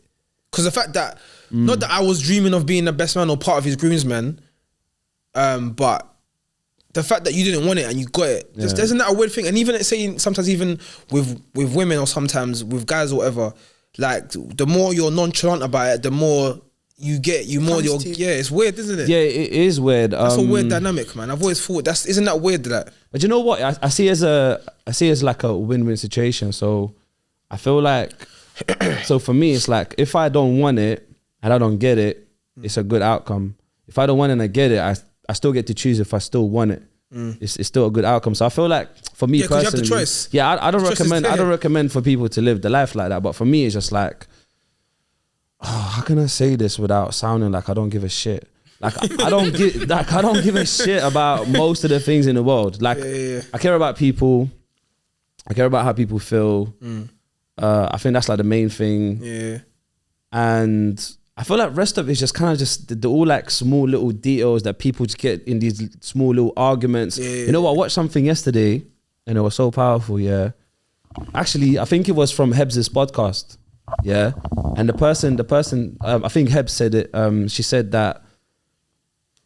Because the fact that not that I was dreaming of being the best man or part of his groomsmen, but the fact that you didn't want it and you got it, isn't that a weird thing? And even saying sometimes even with women or sometimes with guys or whatever, like the more you're nonchalant about it, the more you get, it's weird, isn't it? Yeah, it is weird. That's a weird dynamic, man. I've always thought isn't that weird, that? But you know what? I see it as like a win-win situation. So I feel like, so for me, it's like if I don't want it and I don't get it, it's a good outcome. If I don't want it and I get it, I still get to choose if I still want it. It's still a good outcome. So I feel like for me personally, you have the choice. Yeah, I don't recommend for people to live the life like that. But for me, it's just like, how can I say this without sounding like I don't give a shit? Like I don't give a shit about most of the things in the world. Like I care about people. I care about how people feel. I think that's like the main thing. Yeah. And I feel like rest of it is just kind of just the all like small little details that people just get in these small little arguments. You know what? I watched something yesterday and it was so powerful. Yeah. Actually, I think it was from Hebs' podcast. Yeah. And the person, I think Hebs said it. She said that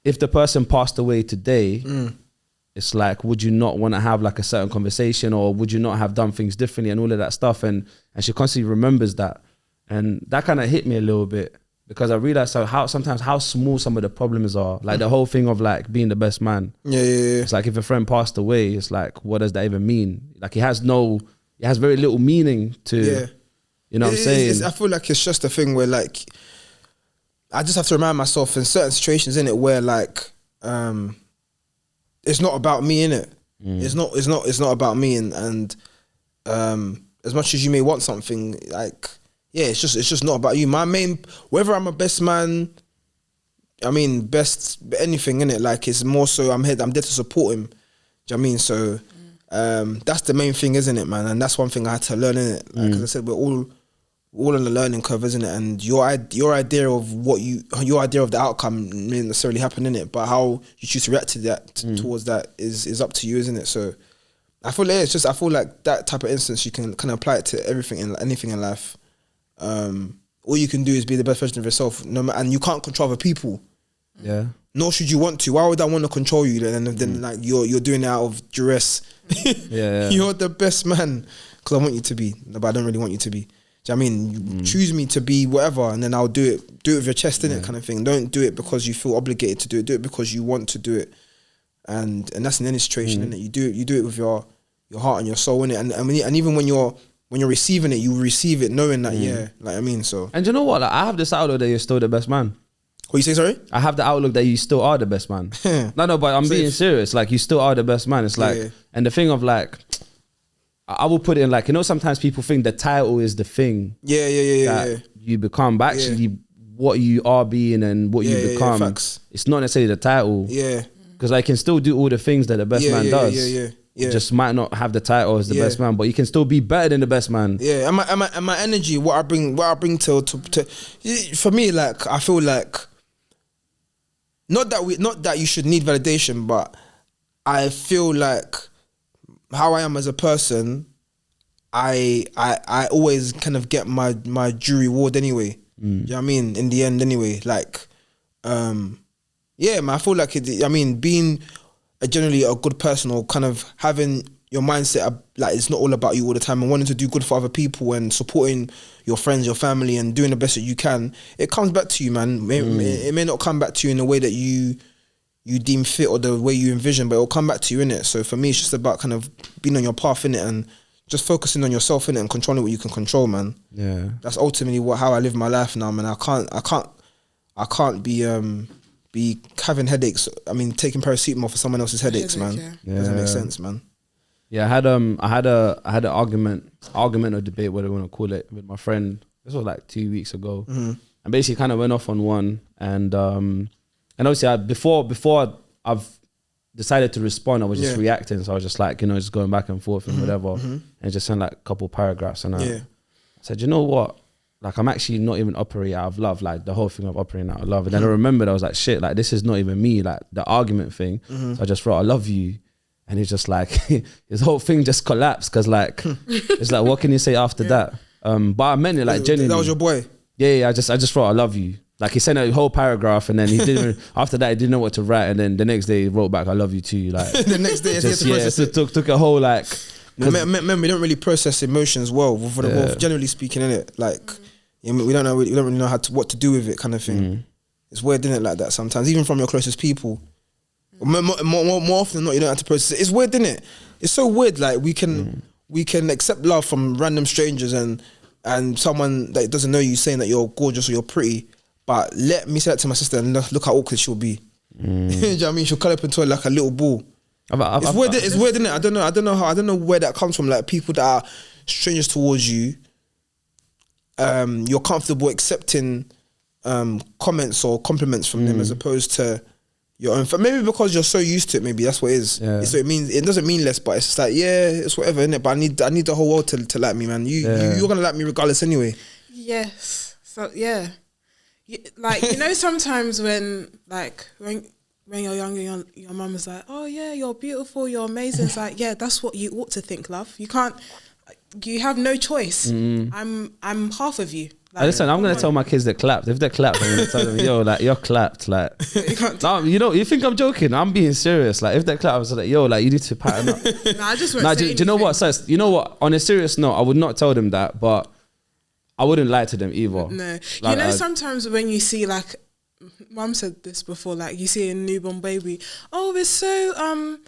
if the person passed away today, it's like, would you not want to have like a certain conversation, or would you not have done things differently and all of that stuff? And she constantly remembers that. And that kind of hit me a little bit, because I realized sometimes how small some of the problems are. Like the whole thing of like being the best man. Yeah. It's like if a friend passed away, it's like, what does that even mean? Like it has very little meaning to, you know what I'm saying? I feel like it's just a thing where like, I just have to remind myself in certain situations, innit, where like, it's not about me, innit? It's not about me, and as much as you may want something, like, it's just not about you. Whether I'm a best man, I mean, best anything, innit? Like, it's more so I'm there to support him. Do you know what I mean? So that's the main thing, isn't it, man? And that's one thing I had to learn, innit? Like, as I said, we're all on the learning curve, isn't it? And your idea of the outcome may not necessarily happen, innit? But how you choose to react to that towards that is up to you, isn't it? So I feel like that type of instance you can kind of apply it to anything in life. All you can do is be the best version of yourself, and you can't control other people. Yeah. Nor should you want to. Why would I want to control you then like you're doing it out of duress? Yeah. You're the best man because I want you to be, but I don't really want you to be. Do you know what I mean? You choose me to be whatever, and then I'll do it with your chest, innit, kind of thing. Don't do it because you feel obligated to do it. Do it because you want to do it. And that's in any situation, innit? You do it with your heart and your soul, innit? And even when you're receiving it, you receive it knowing that, like I mean, so. And you know what? Like, I have this outlook that you're still the best man. What you say, sorry? I have the outlook that you still are the best man. No, but I'm being serious. Like, you still are the best man. It's like, and the thing of like, I will put it in like, you know, sometimes people think the title is the thing. Yeah. You become, but actually what you are being and what you become, it's not necessarily the title. Yeah. Because I can still do all the things that the best man does. Yeah. You just might not have the title as the best man, but you can still be better than the best man. Yeah, and my energy, what I bring to for me, like, I feel like not that you should need validation, but I feel like how I am as a person, I always kind of get my due reward anyway. You know what I mean? In the end, anyway, like, man, I feel like being generally a good person, or kind of having your mindset like it's not all about you all the time, and wanting to do good for other people and supporting your friends, your family, and doing the best that you can, it comes back to you, man. It may not come back to you in the way that you deem fit or the way you envision, but it'll come back to you, innit? So for me, it's just about kind of being on your path, innit, and just focusing on yourself, innit, and controlling what you can control, man. Yeah, that's ultimately how I live my life now, man. I can't be having headaches. I mean, taking paracetamol for someone else's headaches, man. Doesn't make sense, man. Yeah, I had an argument or debate, whatever you want to call it, with my friend. This was like 2 weeks ago, and basically kind of went off on one, and obviously before I've decided to respond, I was just reacting. So I was just like, just going back and forth and whatever, and just sent like a couple paragraphs, and I said, you know what? like I'm actually not even operating out of love, like the whole thing of operating out of love. And then I remembered, I was like, shit, like this is not even me, like the argument thing. So I just wrote, I love you. And it's just like, his whole thing just collapsed, because like, it's like, what can you say after that? But I meant it like genuinely. That was your boy? Yeah, I just wrote, I love you. Like he sent a whole paragraph, and then he didn't. After that, he didn't know what to write, and then the next day he wrote back, "I love you too." Like the next day, took a whole like. Man, we don't really process emotions well. Generally speaking, innit? Like, we don't really know what to do with it, kind of thing. It's weird, isn't it? Like that sometimes, even from your closest people. More often than not, you don't have to process it. It's weird, isn't it? It's so weird. Like we can accept love from random strangers and someone that doesn't know you saying that you're gorgeous or you're pretty. But let me say that to my sister and look how awkward she'll be. You know what I mean? She'll curl up into it like a little ball. It's weird, isn't it? I don't know where that comes from. Like people that are strangers towards you, you're comfortable accepting comments or compliments from them as opposed to your own. Maybe because you're so used to it. Maybe that's what it is. Yeah. So it doesn't mean less, but it's just like, yeah, it's whatever, innit? But I need the whole world to like me, man. You're gonna like me regardless anyway. Yes. So yeah. Like, you know, sometimes when you're younger, your mum is like, oh yeah, you're beautiful, you're amazing. It's like, yeah, that's what you ought to think, love. You have no choice. I'm half of you. Like, listen, I'm gonna tell my kids that clapped. If they're clapped, I'm gonna tell them, yo, like you're clapped. Like, you think I'm joking? I'm being serious. Like, if they're clapped, I was like, yo, like you need to pattern up. I just won't say do you know what? So, you know what? On a serious note, I would not tell them that, but I wouldn't lie to them either. No. Like, you know, sometimes when you see, like, Mum said this before, like you see a newborn baby, oh, it's so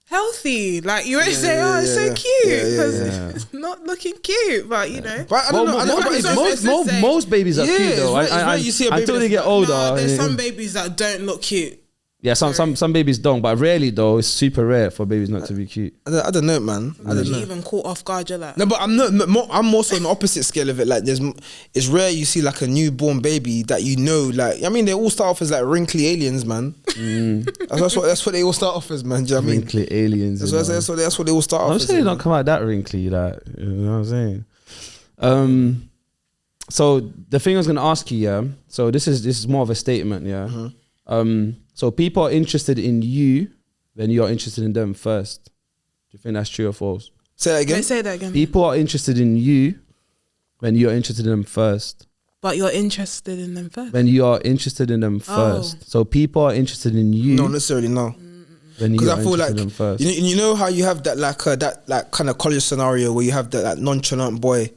healthy. Like you always say, oh, it's so cute, because it's not looking cute, but you know. But I don't know. Most babies are cute though. You see a baby until they get older. No, there's some babies that don't look cute. Yeah, some babies don't, but rarely though. It's super rare for babies not to be cute. I don't know, man. I don't know. Even caught off guard, you're like. No, but I'm also on the opposite scale of it. Like, it's rare you see like a newborn baby that you know. Like, I mean, they all start off as like wrinkly aliens, man. That's what they all start off as, man. Do you know what I mean? Wrinkly aliens. That's what they all start off as. I'm sure they don't come out that wrinkly, like, you know what I'm saying. So the thing I was gonna ask you, yeah. So this is more of a statement, yeah. So people are interested in you when you're interested in them first. Do you think that's true or false? Say that again. Wait, say that again. People are interested in you when you're interested in them first. But you're interested in them first. When you are interested in them first. So people are interested in you. Not necessarily, no. Because I feel like in them first. You know how you have that that kind of college scenario where you have that like nonchalant boy.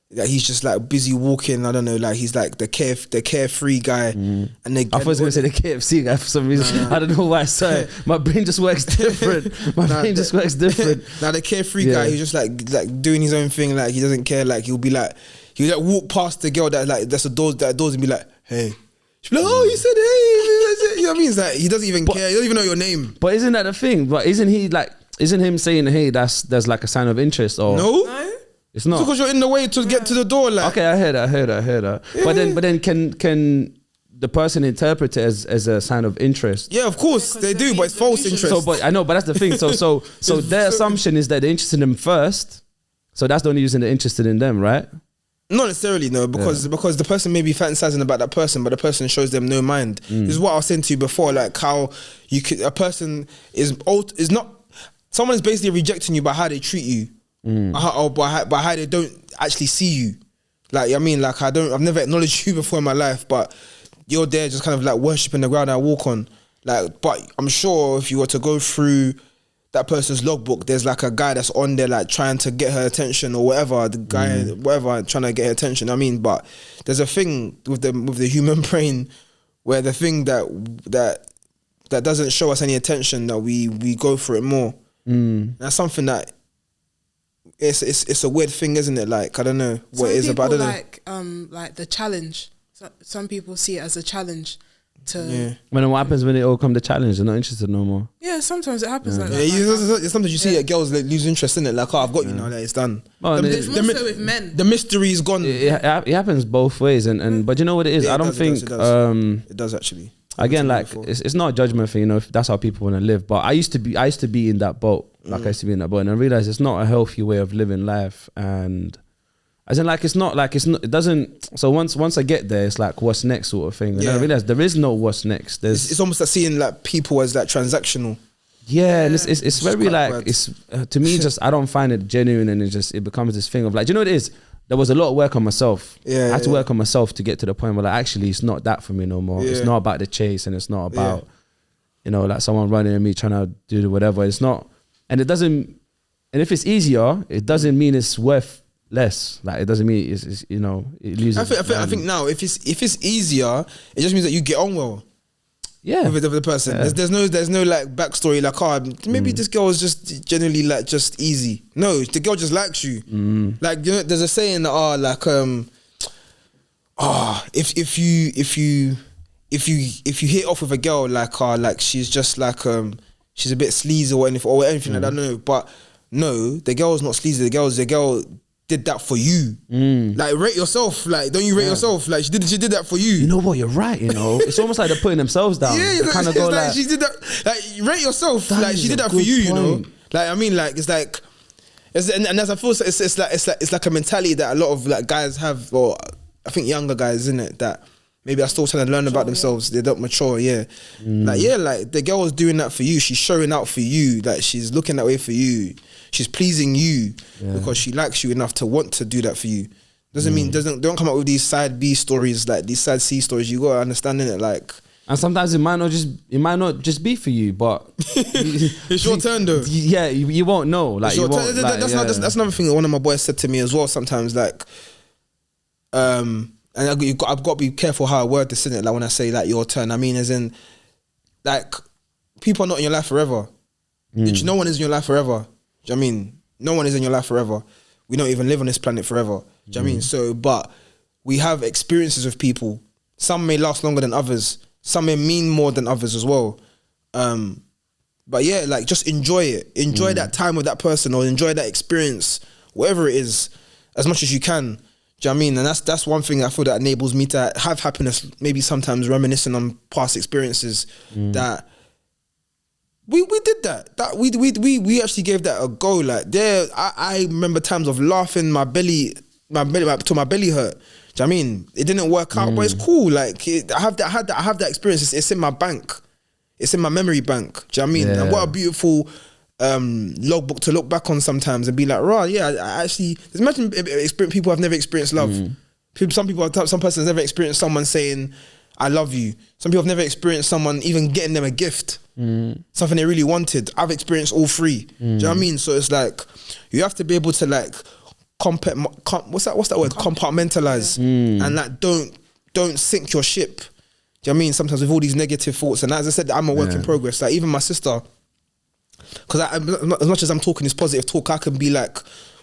Like he's just like busy walking. I don't know. Like he's like the carefree guy. And I was gonna say the KFC guy for some reason. I don't know why. Sorry, my brain just works different. Brain just works different. Now the carefree guy, he's just like doing his own thing. Like he doesn't care. Like he'll like walk past the girl that's the doors and be like, hey. She'll be like, oh, you said hey. You know what I mean? It's like he doesn't even care. He doesn't even know your name. But isn't that the thing? But isn't him saying hey? That's like a sign of interest or no? It's not. Because you're in the way to get to the door. Like. Okay, I heard that. Yeah. But then can the person interpret it as a sign of interest? Yeah, of course they do, but it's false interest. So, but I know, but that's the thing. So their assumption is that they're interested in them first. So that's the only reason they're interested in them, right? Not necessarily, no, because the person may be fantasizing about that person, but the person shows them no mind. This is what I was saying to you before, like how a person is not, someone is basically rejecting you by how they treat you. Or by how they don't actually see you. Like, I mean, like I've never acknowledged you before in my life, but you're there just kind of like worshipping the ground I walk on. Like, but I'm sure if you were to go through that person's logbook, there's like a guy that's on there like trying to get her attention or whatever, the guy, whatever, trying to get her attention. I mean, but there's a thing with the human brain where the thing that doesn't show us any attention, that we go for it more. That's something that it's a weird thing, isn't it? Like, I don't know what it is about. I don't know. Like the challenge. Some people see it as a challenge to. When what happens when it all come to challenge, they're not interested no more. Yeah, sometimes it happens like that. Yeah, sometimes you see girls like lose interest in it. Like, oh, I've got you now. Like, it's done. Well, it's more so with men. The mystery is gone. It happens both ways, and but you know what it is. I don't think it does actually. Again, like it's not a judgment thing, you know, if that's how people want to live. But I used to be in that boat. Like I used to be in that boat, and I realized it's not a healthy way of living life. And As in, like, it's not, it doesn't, so once I get there, it's like, what's next sort of thing. And I realize there is no what's next. It's almost like seeing like people as like transactional. Yeah, and it's very like, it's, to me, just, I don't find it genuine, and it becomes this thing of like, do you know what it is? There was a lot of work on myself. I had to work on myself to get to the point where like, actually, it's not that for me no more. It's not about the chase, and it's not about, you know, like someone running at me trying to do whatever. It's not, and it doesn't, and if it's easier, it doesn't mean it's worth less. Like, it doesn't mean it's you know, it loses. I think now if it's easier, it just means that you get on well. Yeah, with the person. Yeah. There's no like backstory like, oh, maybe this girl is just generally like just easy. No, the girl just likes you. Like, you know, there's a saying that if you hit off with a girl like she's just like she's a bit sleazy or anything like that. No, but no, the girl's not sleazy. The girl did that for you. Like, rate yourself. Like, don't you rate yourself? Like, she did that for you. You know what? You're right. You know, it's almost like they're putting themselves down. Yeah, they kind of go like, she did that. Like, rate yourself. Like, she did that for you. You know. Like, I mean, like, it's like, and as I feel, it's like a mentality that a lot of like guys have, or I think younger guys, isn't it? That maybe are still trying to learn about themselves. They don't mature. Yeah. Like the girl was doing that for you. She's showing out for you. Like, she's looking that way for you. She's pleasing you because she likes you enough to want to do that for you. Doesn't mean don't come up with these side B stories, like these side C stories. You gotta understand it, like. And sometimes it might not just be for you, but it's your turn though. Yeah, you won't know. Like, you won't, that's another thing that one of my boys said to me as well. Sometimes, like, and I've got to be careful how I word this, innit? Like, when I say like your turn, I mean as in, like, people are not in your life forever. No one is in your life forever. Do you know what I mean? No one is in your life forever. We don't even live on this planet forever. Do you know what I mean? So, but we have experiences with people. Some may last longer than others. Some may mean more than others as well. But yeah, like, just enjoy it. Enjoy that time with that person, or enjoy that experience, whatever it is, as much as you can. Do you know what I mean? And that's one thing I feel that enables me to have happiness, maybe sometimes reminiscing on past experiences that we did that. We actually gave that a go. Like, there, I remember times of laughing my belly till my belly hurt. Do you know what I mean? It didn't work out, but it's cool. Like, I have that experience. It's in my bank. It's in my memory bank. Do you know what I mean? And what a beautiful logbook to look back on sometimes and be like, right, yeah, I actually, imagine people have never experienced love. Some persons never experienced someone saying, I love you. Some people have never experienced someone even getting them a gift. Something they really wanted. I've experienced all three. Do you know what I mean? So it's like, you have to be able to like, what's that word? Compartmentalize. And like, don't sink your ship. Do you know what I mean? Sometimes with all these negative thoughts. And as I said, I'm a work in progress. Like, even my sister, because as much as I'm talking this positive talk, I can be like,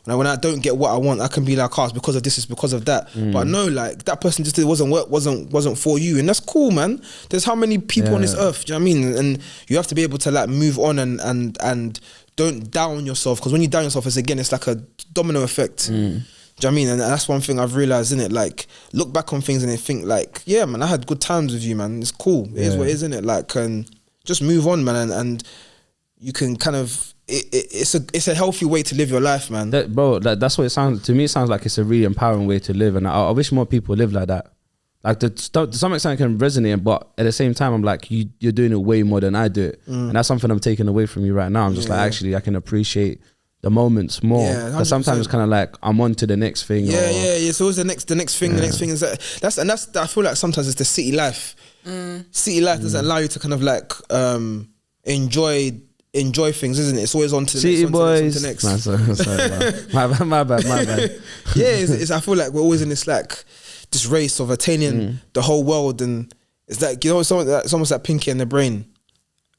when I don't get what I want, I can be like, oh, it's because of this, it's because of that. But no, like, that person just wasn't for you, and that's cool, man. There's how many people on this earth, do you know what I mean? And you have to be able to like move on and don't down yourself, because when you down yourself, it's like a domino effect. Do you know what I mean? And that's one thing I've realised, innit? Like, look back on things and then think like, yeah, man, I had good times with you, man. It's cool. It is what it is, innit? Like, and just move on, man, and you can kind of, it's a healthy way to live your life, man. That's what it sounds to me. It sounds like it's a really empowering way to live, and I wish more people live like that. Like, to some extent, it can resonate, but at the same time, I'm like, you're doing it way more than I do it, and that's something I'm taking away from you right now. I'm just like, actually, I can appreciate the moments more. Because sometimes it's kind of like, I'm on to the next thing. It's always the next thing. The next thing is that's I feel like sometimes it's the city life. City life doesn't allow you to kind of like enjoy things, isn't it? It's always on to the City next, boys. on to the next. Man, sorry, my bad. Yeah, I feel like we're always in this like this race of attaining the whole world, and it's like, you know, it's almost like Pinky and the Brain.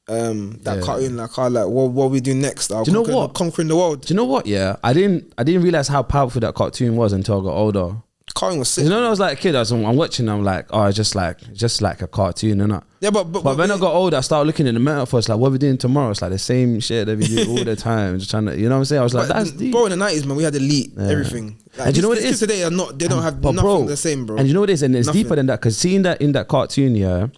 That cartoon, like, what we do next? Do you know what? Conquering the world. Do you know what? Yeah, I didn't realize how powerful that cartoon was until I got older. Cartoon was sick. You know, when I was like a kid, I'm watching, I'm like, oh, it's just like a cartoon, innit? Yeah, but when I got older, I started looking at the metaphors, like, what we doing tomorrow? It's like the same shit that we do all the time, just trying to, you know what I'm saying? I was like, that's deep. Bro, in the 90s, man, we had Elite, everything. Like, and you know what it is? Today they don't have nothing the same, bro. And you know what it is? And it's deeper than that, because seeing that in that cartoon,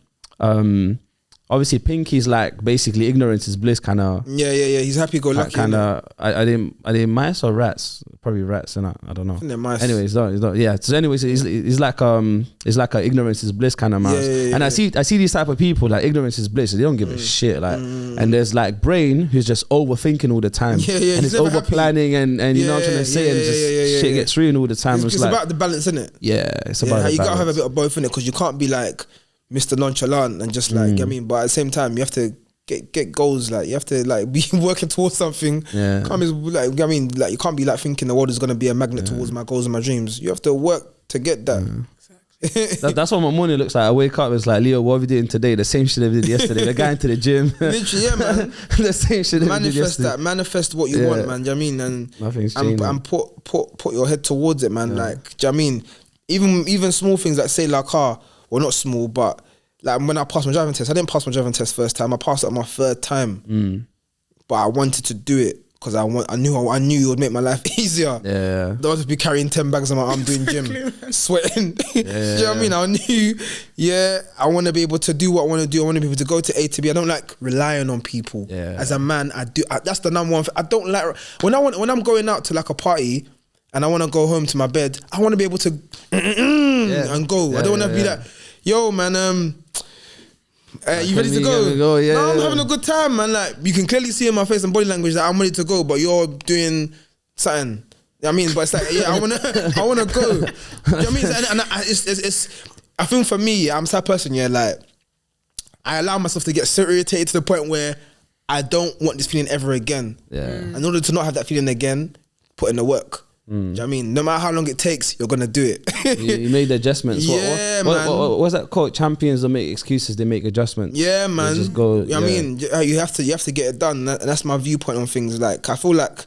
obviously Pinky's like basically ignorance is bliss kind of. Yeah. He's happy go lucky. Kind of. Are they mice or rats? Probably rats, and I don't know. I think they're mice. Anyways, yeah. So anyways, it's like a ignorance is bliss kind of mouse. And I see these type of people like ignorance is bliss. They don't give a shit. Like, and there's like brain who's just overthinking all the time. And it's over planning and you know what I'm trying to say. And just shit gets ruined all the time. It's like, about the balance, isn't it? Yeah, it's about the you balance. gotta have a bit of both in it, because you can't be like Mr. Nonchalant and just like, I mean, but at the same time you have to get goals, like you have to like be working towards something. Can't be like, I mean, like you can't be like thinking the world is gonna be a magnet towards my goals and my dreams. You have to work to get that. That's what my morning looks like. I wake up, it's like, Leo, what are we doing today? The same shit I did yesterday. The guy into the gym. Literally, yeah, man. The same shit I did yesterday. Manifest what you want, man. Do you know what I mean? And nothing's changing. And put your head towards it, man. Like, do you know what I mean? Even small things like, say like well, not small, but like when I passed my driving test, I didn't pass my driving test first time. I passed it on my third time. But I wanted to do it because I knew it would make my life easier. Don't just be carrying 10 bags on my arm doing gym, sweating. Do you know what I mean? I knew, I want to be able to do what I want to do. I want to be able to go to A to B. I don't like relying on people. As a man, that's the number one thing. I don't like when I'm going out to like a party and I want to go home to my bed. I want to be able to and go. I don't want to be like, yo, man. You ready to go? No, I'm having a good time, man. Like, you can clearly see in my face and body language that I'm ready to go, but you're doing something. You know what I mean? But it's like, I wanna go. You know what I mean? And I think for me, I'm the type of person, like, I allow myself to get so irritated to the point where I don't want this feeling ever again. In order to not have that feeling again, put in the work. Do you know what I mean? No matter how long it takes, you're gonna do it. You made the adjustments. Man. What's that called? Champions don't make excuses, they make adjustments. Yeah, man. They just go. I mean, you have to get it done, and that's my viewpoint on things. Like, I feel like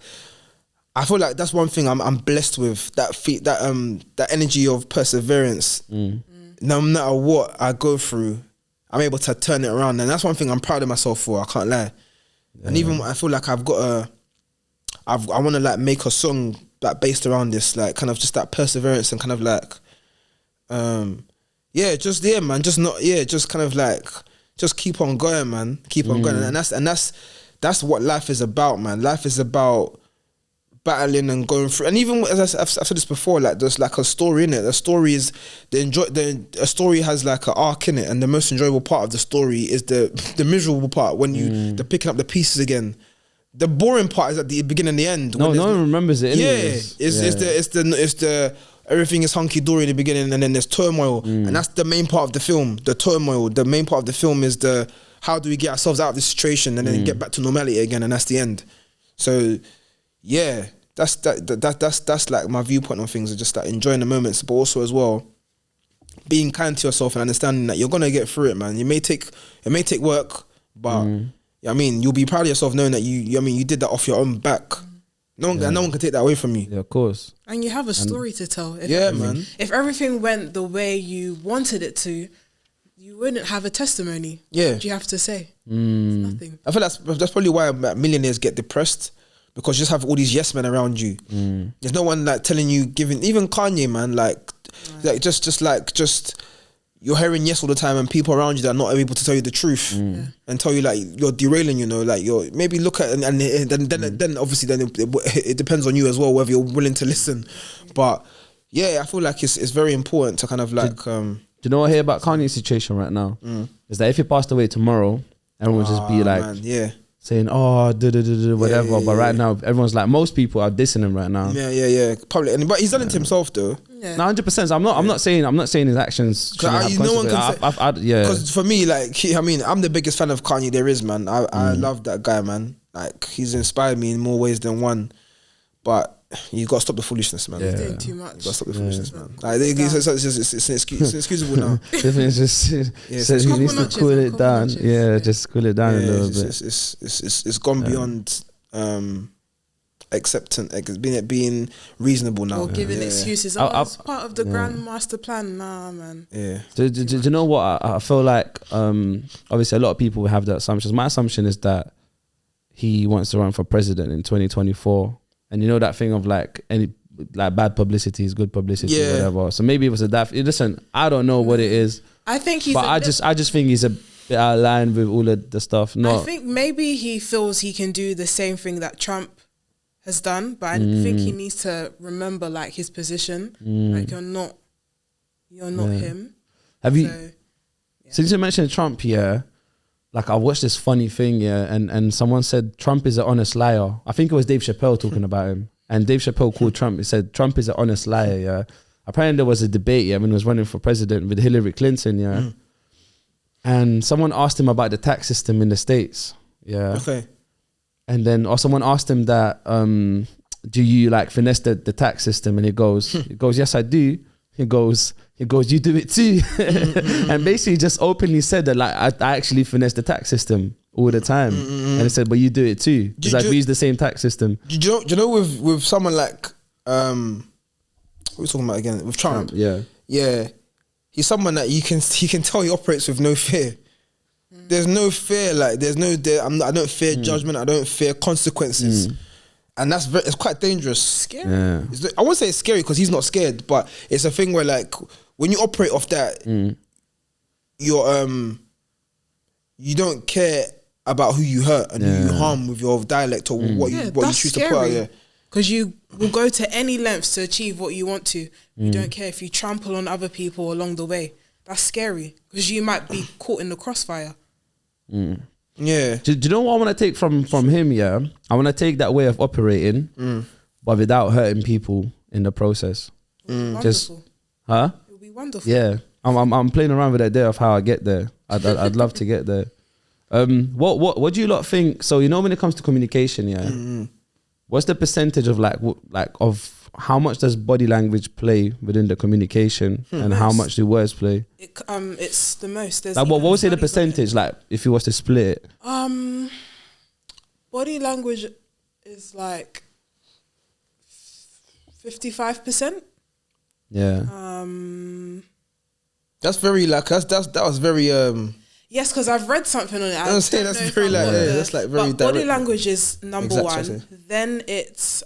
that's one thing I'm blessed with, that energy of perseverance. No matter what I go through, I'm able to turn it around, and that's one thing I'm proud of myself for. I can't lie. And even I feel like I want to like make a song like based around this, like kind of just that perseverance and kind of like, just kind of like, just keep on going, man. Keep on going, and that's what life is about, man. Life is about battling and going through, and even as I've said this before, like there's like a story in it. The story is a story has like an arc in it, and the most enjoyable part of the story is the miserable part when they're picking up the pieces again. The boring part is at the beginning and the end. No one remembers it anyways. It's the everything is hunky dory in the beginning, and then there's turmoil, and that's the main part of the film. The turmoil. The main part of the film is how do we get ourselves out of this situation and then get back to normality again, and that's the end. So yeah, that's like my viewpoint on things. Is just like enjoying the moments, but also as well being kind to yourself and understanding that you're gonna get through it, man. It may take work, but. I mean, you'll be proud of yourself knowing that you did that off your own back. No one can take that away from you. Yeah, of course. And you have a story to tell. Man. If everything went the way you wanted it to, you wouldn't have a testimony. Yeah. What do you have to say? Nothing. I feel that's probably why millionaires get depressed, because you just have all these yes men around you. There's no one like telling you, even Kanye, man, like just you're hearing yes all the time, and people around you that are not able to tell you the truth and tell you like you're derailing, like you're maybe look at and then obviously then it depends on you as well whether you're willing to listen. But I feel like it's very important to kind of like. Do you know what I hear about Kanye's situation right now? Is that if he passed away tomorrow, everyone would just be like, saying, whatever. But right now, everyone's like, most people are dissing him right now. Yeah. Probably, but he's done it to himself though. Yeah. No, 100%. I'm not saying his actions. No one can say. Because for me, like, I'm the biggest fan of Kanye there is, man. I love that guy, man. Like, he's inspired me in more ways than one. But you got to stop the foolishness, man. He's doing too much. You got to stop the foolishness, man. Like, it's inexcusable now. It's just says he needs to cool it down. Just cool it down a little bit. It's gone beyond acceptance, being reasonable now. Or giving excuses. It's part of the grand master plan. Nah, man. Yeah. Do you know what? I feel like obviously a lot of people have that assumption. My assumption is that he wants to run for president in 2024. And you know that thing of like any like bad publicity is good publicity or whatever. So maybe it was listen, I don't know what it is. I think he's. But I just think he's a bit out of line with all of the stuff. I think maybe he feels he can do the same thing that Trump has done, but I think he needs to remember like his position. Like you're not him. Have you? Since you mentioned Trump, like I watched this funny thing, and someone said Trump is an honest liar. I think it was Dave Chappelle talking about him, and Dave Chappelle called Trump. He said Trump is an honest liar. Apparently there was a debate, when he was running for president with Hillary Clinton, and someone asked him about the tax system in the States, Okay. and then or someone asked him that, do you like finesse the tax system? And he goes, yes, I do. He goes, you do it too. And basically just openly said that like I actually finesse the tax system all the time. And he said, but you do it too. It's like we use the same tax system. Do you know with someone like what are we talking about again? With Trump. Yeah. He's someone that you can tell he operates with no fear. There's no fear, like I don't fear judgment, I don't fear consequences. And it's quite dangerous. Scary. Yeah. I won't say it's scary because he's not scared, but it's a thing where like when you operate off that, you don't care about who you hurt and who you harm with your dialect or what you choose to put out. Because you will go to any lengths to achieve what you want to. You don't care if you trample on other people along the way. That's scary because you might be caught in the crossfire. Yeah. Do you know what I want to take from him? Yeah, I want to take that way of operating, but without hurting people in the process. Wonderful. It would be wonderful. Yeah, I'm playing around with that idea of how I get there. I'd love to get there. What do you lot think? So when it comes to communication, what's the percentage of of how much does body language play within the communication, and how much do words play? It's the most. Like, what would say the percentage? Like, if you was to split it, body language is like 55%. Yeah. That's very like that was very Yes, because I've read something on it. I was saying that's very like that's like very but direct. body language is number Exactly. one. Then it's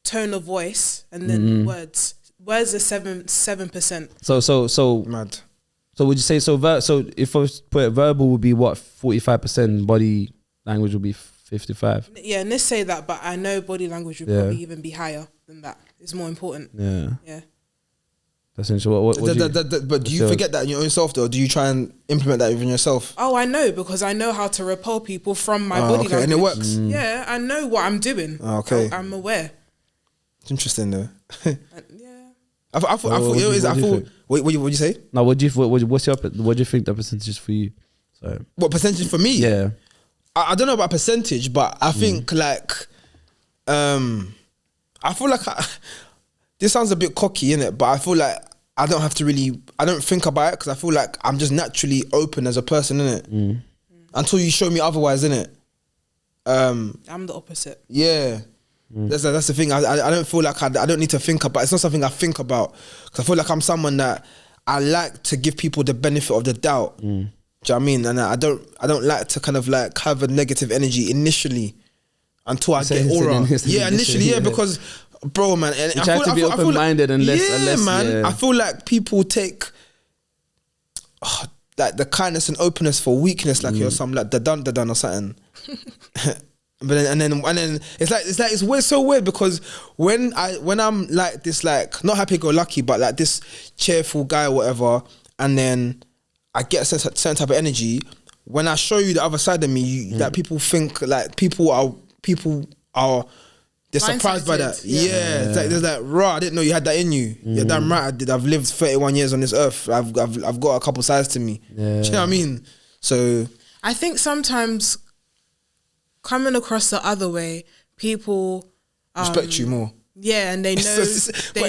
tone of voice, and then words. Words are 7%. So Mad. So would you say so if I was to put it, verbal would be what 45%, body language would be 55. Yeah, and let's say that, but I know body language would probably even be higher than that. It's more important. Yeah. That's interesting. But do you forget that in your own self though? Do you try and implement that within yourself? Oh, I know, because I know how to repel people from my body language. And it works. Yeah, I know what I'm doing. Okay. I'm aware. It's interesting though. Yeah. I thought. What would you say? Now, what do you think the percentage is for you? So What percentage for me? yeah, I don't know about percentage, but I think like, I feel like this sounds a bit cocky, innit? But I feel like I don't think about it because I feel like I'm just naturally open as a person, innit? Until you show me otherwise, innit? I'm the opposite. Yeah. That's the thing. I don't feel like I don't need to think about. It's not something I think about because I feel like I'm someone that I like to give people the benefit of the doubt. Do you know what I mean? And I don't like to kind of like have a negative energy initially until I get aura. Yeah, initially, because bro, man, and you try to be open minded and less. Man, I feel like people take like the kindness and openness for weakness, like you're some like the dun or something. But then it's weird, so weird because when I'm like this, like not happy go lucky, but like this cheerful guy or whatever, and then I get a certain type of energy. When I show you the other side of me, that people think like people are they're surprised by that. Yeah. It's like there's like raw. I didn't know you had that in you. Yeah, damn right I did. I've lived 31 years on this earth. I've got a couple sides to me. Yeah. Do you know what I mean? So I think sometimes coming across the other way, people respect you more. Yeah, and they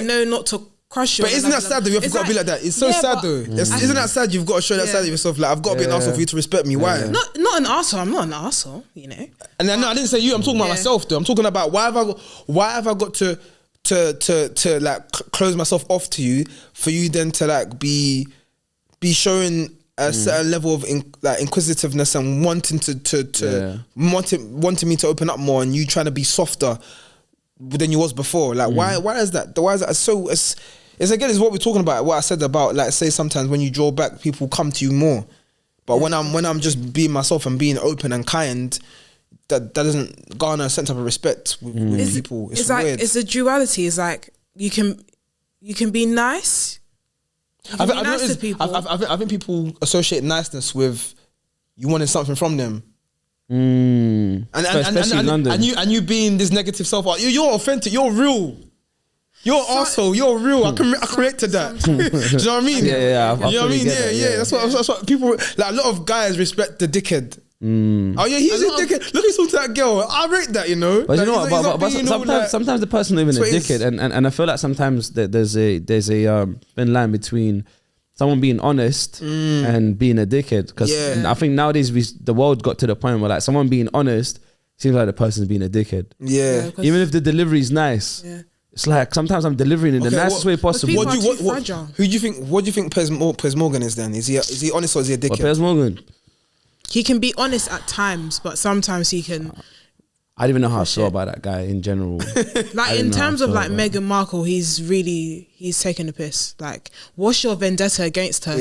know not to crush you. But isn't that sad though? You have got to be like that. It's so sad though. Isn't that sad? You've got to show that side of yourself. Like I've got to be an arsehole for you to respect me. Why? Not an arsehole. I'm not an arsehole, you know. And then no, I didn't say you. I'm talking about myself though. I'm talking about why have I got to like close myself off to you for you then to like be showing a certain level of inquisitiveness and wanting wanting me to open up more, and you trying to be softer than you was before. Like why is that? Why is that? So it's again, it's what we're talking about. What I said about like say sometimes when you draw back, people come to you more But when I'm just being myself and being open and kind, that doesn't garner a sense of respect with people. It's like weird. it's a duality. It's like you can be nice. I think people associate niceness with you wanting something from them. Especially in London. And you being this negative self, you're authentic, you're real. You're arsehole, you're real. I can relate to that. Do you know what I mean? Yeah. You know what I mean? Yeah. That's what people, like a lot of guys respect the dickhead. Oh yeah, he's a dickhead. Look, he's talking to that girl. I rate that, you know. But like, you know what? But sometimes the person not even a dickhead, and I feel like sometimes there's a thin line between someone being honest and being a dickhead. Because I think nowadays the world got to the point where like someone being honest seems like the person's being a dickhead. Yeah. Even if the delivery is nice. Yeah. It's like sometimes I'm delivering in the nicest way possible. What do you think Piers Morgan is then? Is he honest or is he a dickhead? Piers Morgan? He can be honest at times, but sometimes he can. I don't even know how I feel about that guy in general. Like in terms of like Meghan Markle, he's taking the piss. Like, what's your vendetta against her?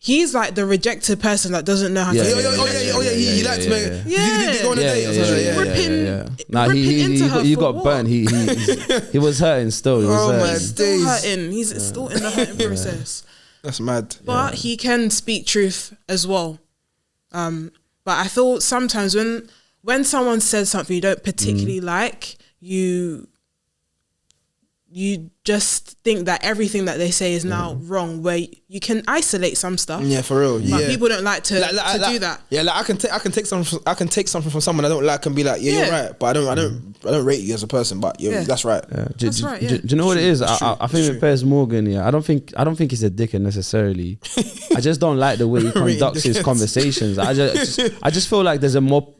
He's like the rejected person that doesn't know how to. He likes Meghan. Did they go on a date or something? He got burnt. He was hurting still. He was still hurting. He's still in the hurting process. That's mad. But he can speak truth as well. But I feel sometimes when someone says something you don't particularly like, you just think that everything that they say is now wrong, where you can isolate some stuff. Yeah, for real. But people don't like to do that. Yeah, like I can take something from someone I don't like and be like, you're right, but I don't rate you as a person, but that's right. That's right. Do you know what it is? I think with Piers Morgan, I don't think he's a dickhead necessarily. I just don't like the way he conducts his conversations. I just feel like there's a more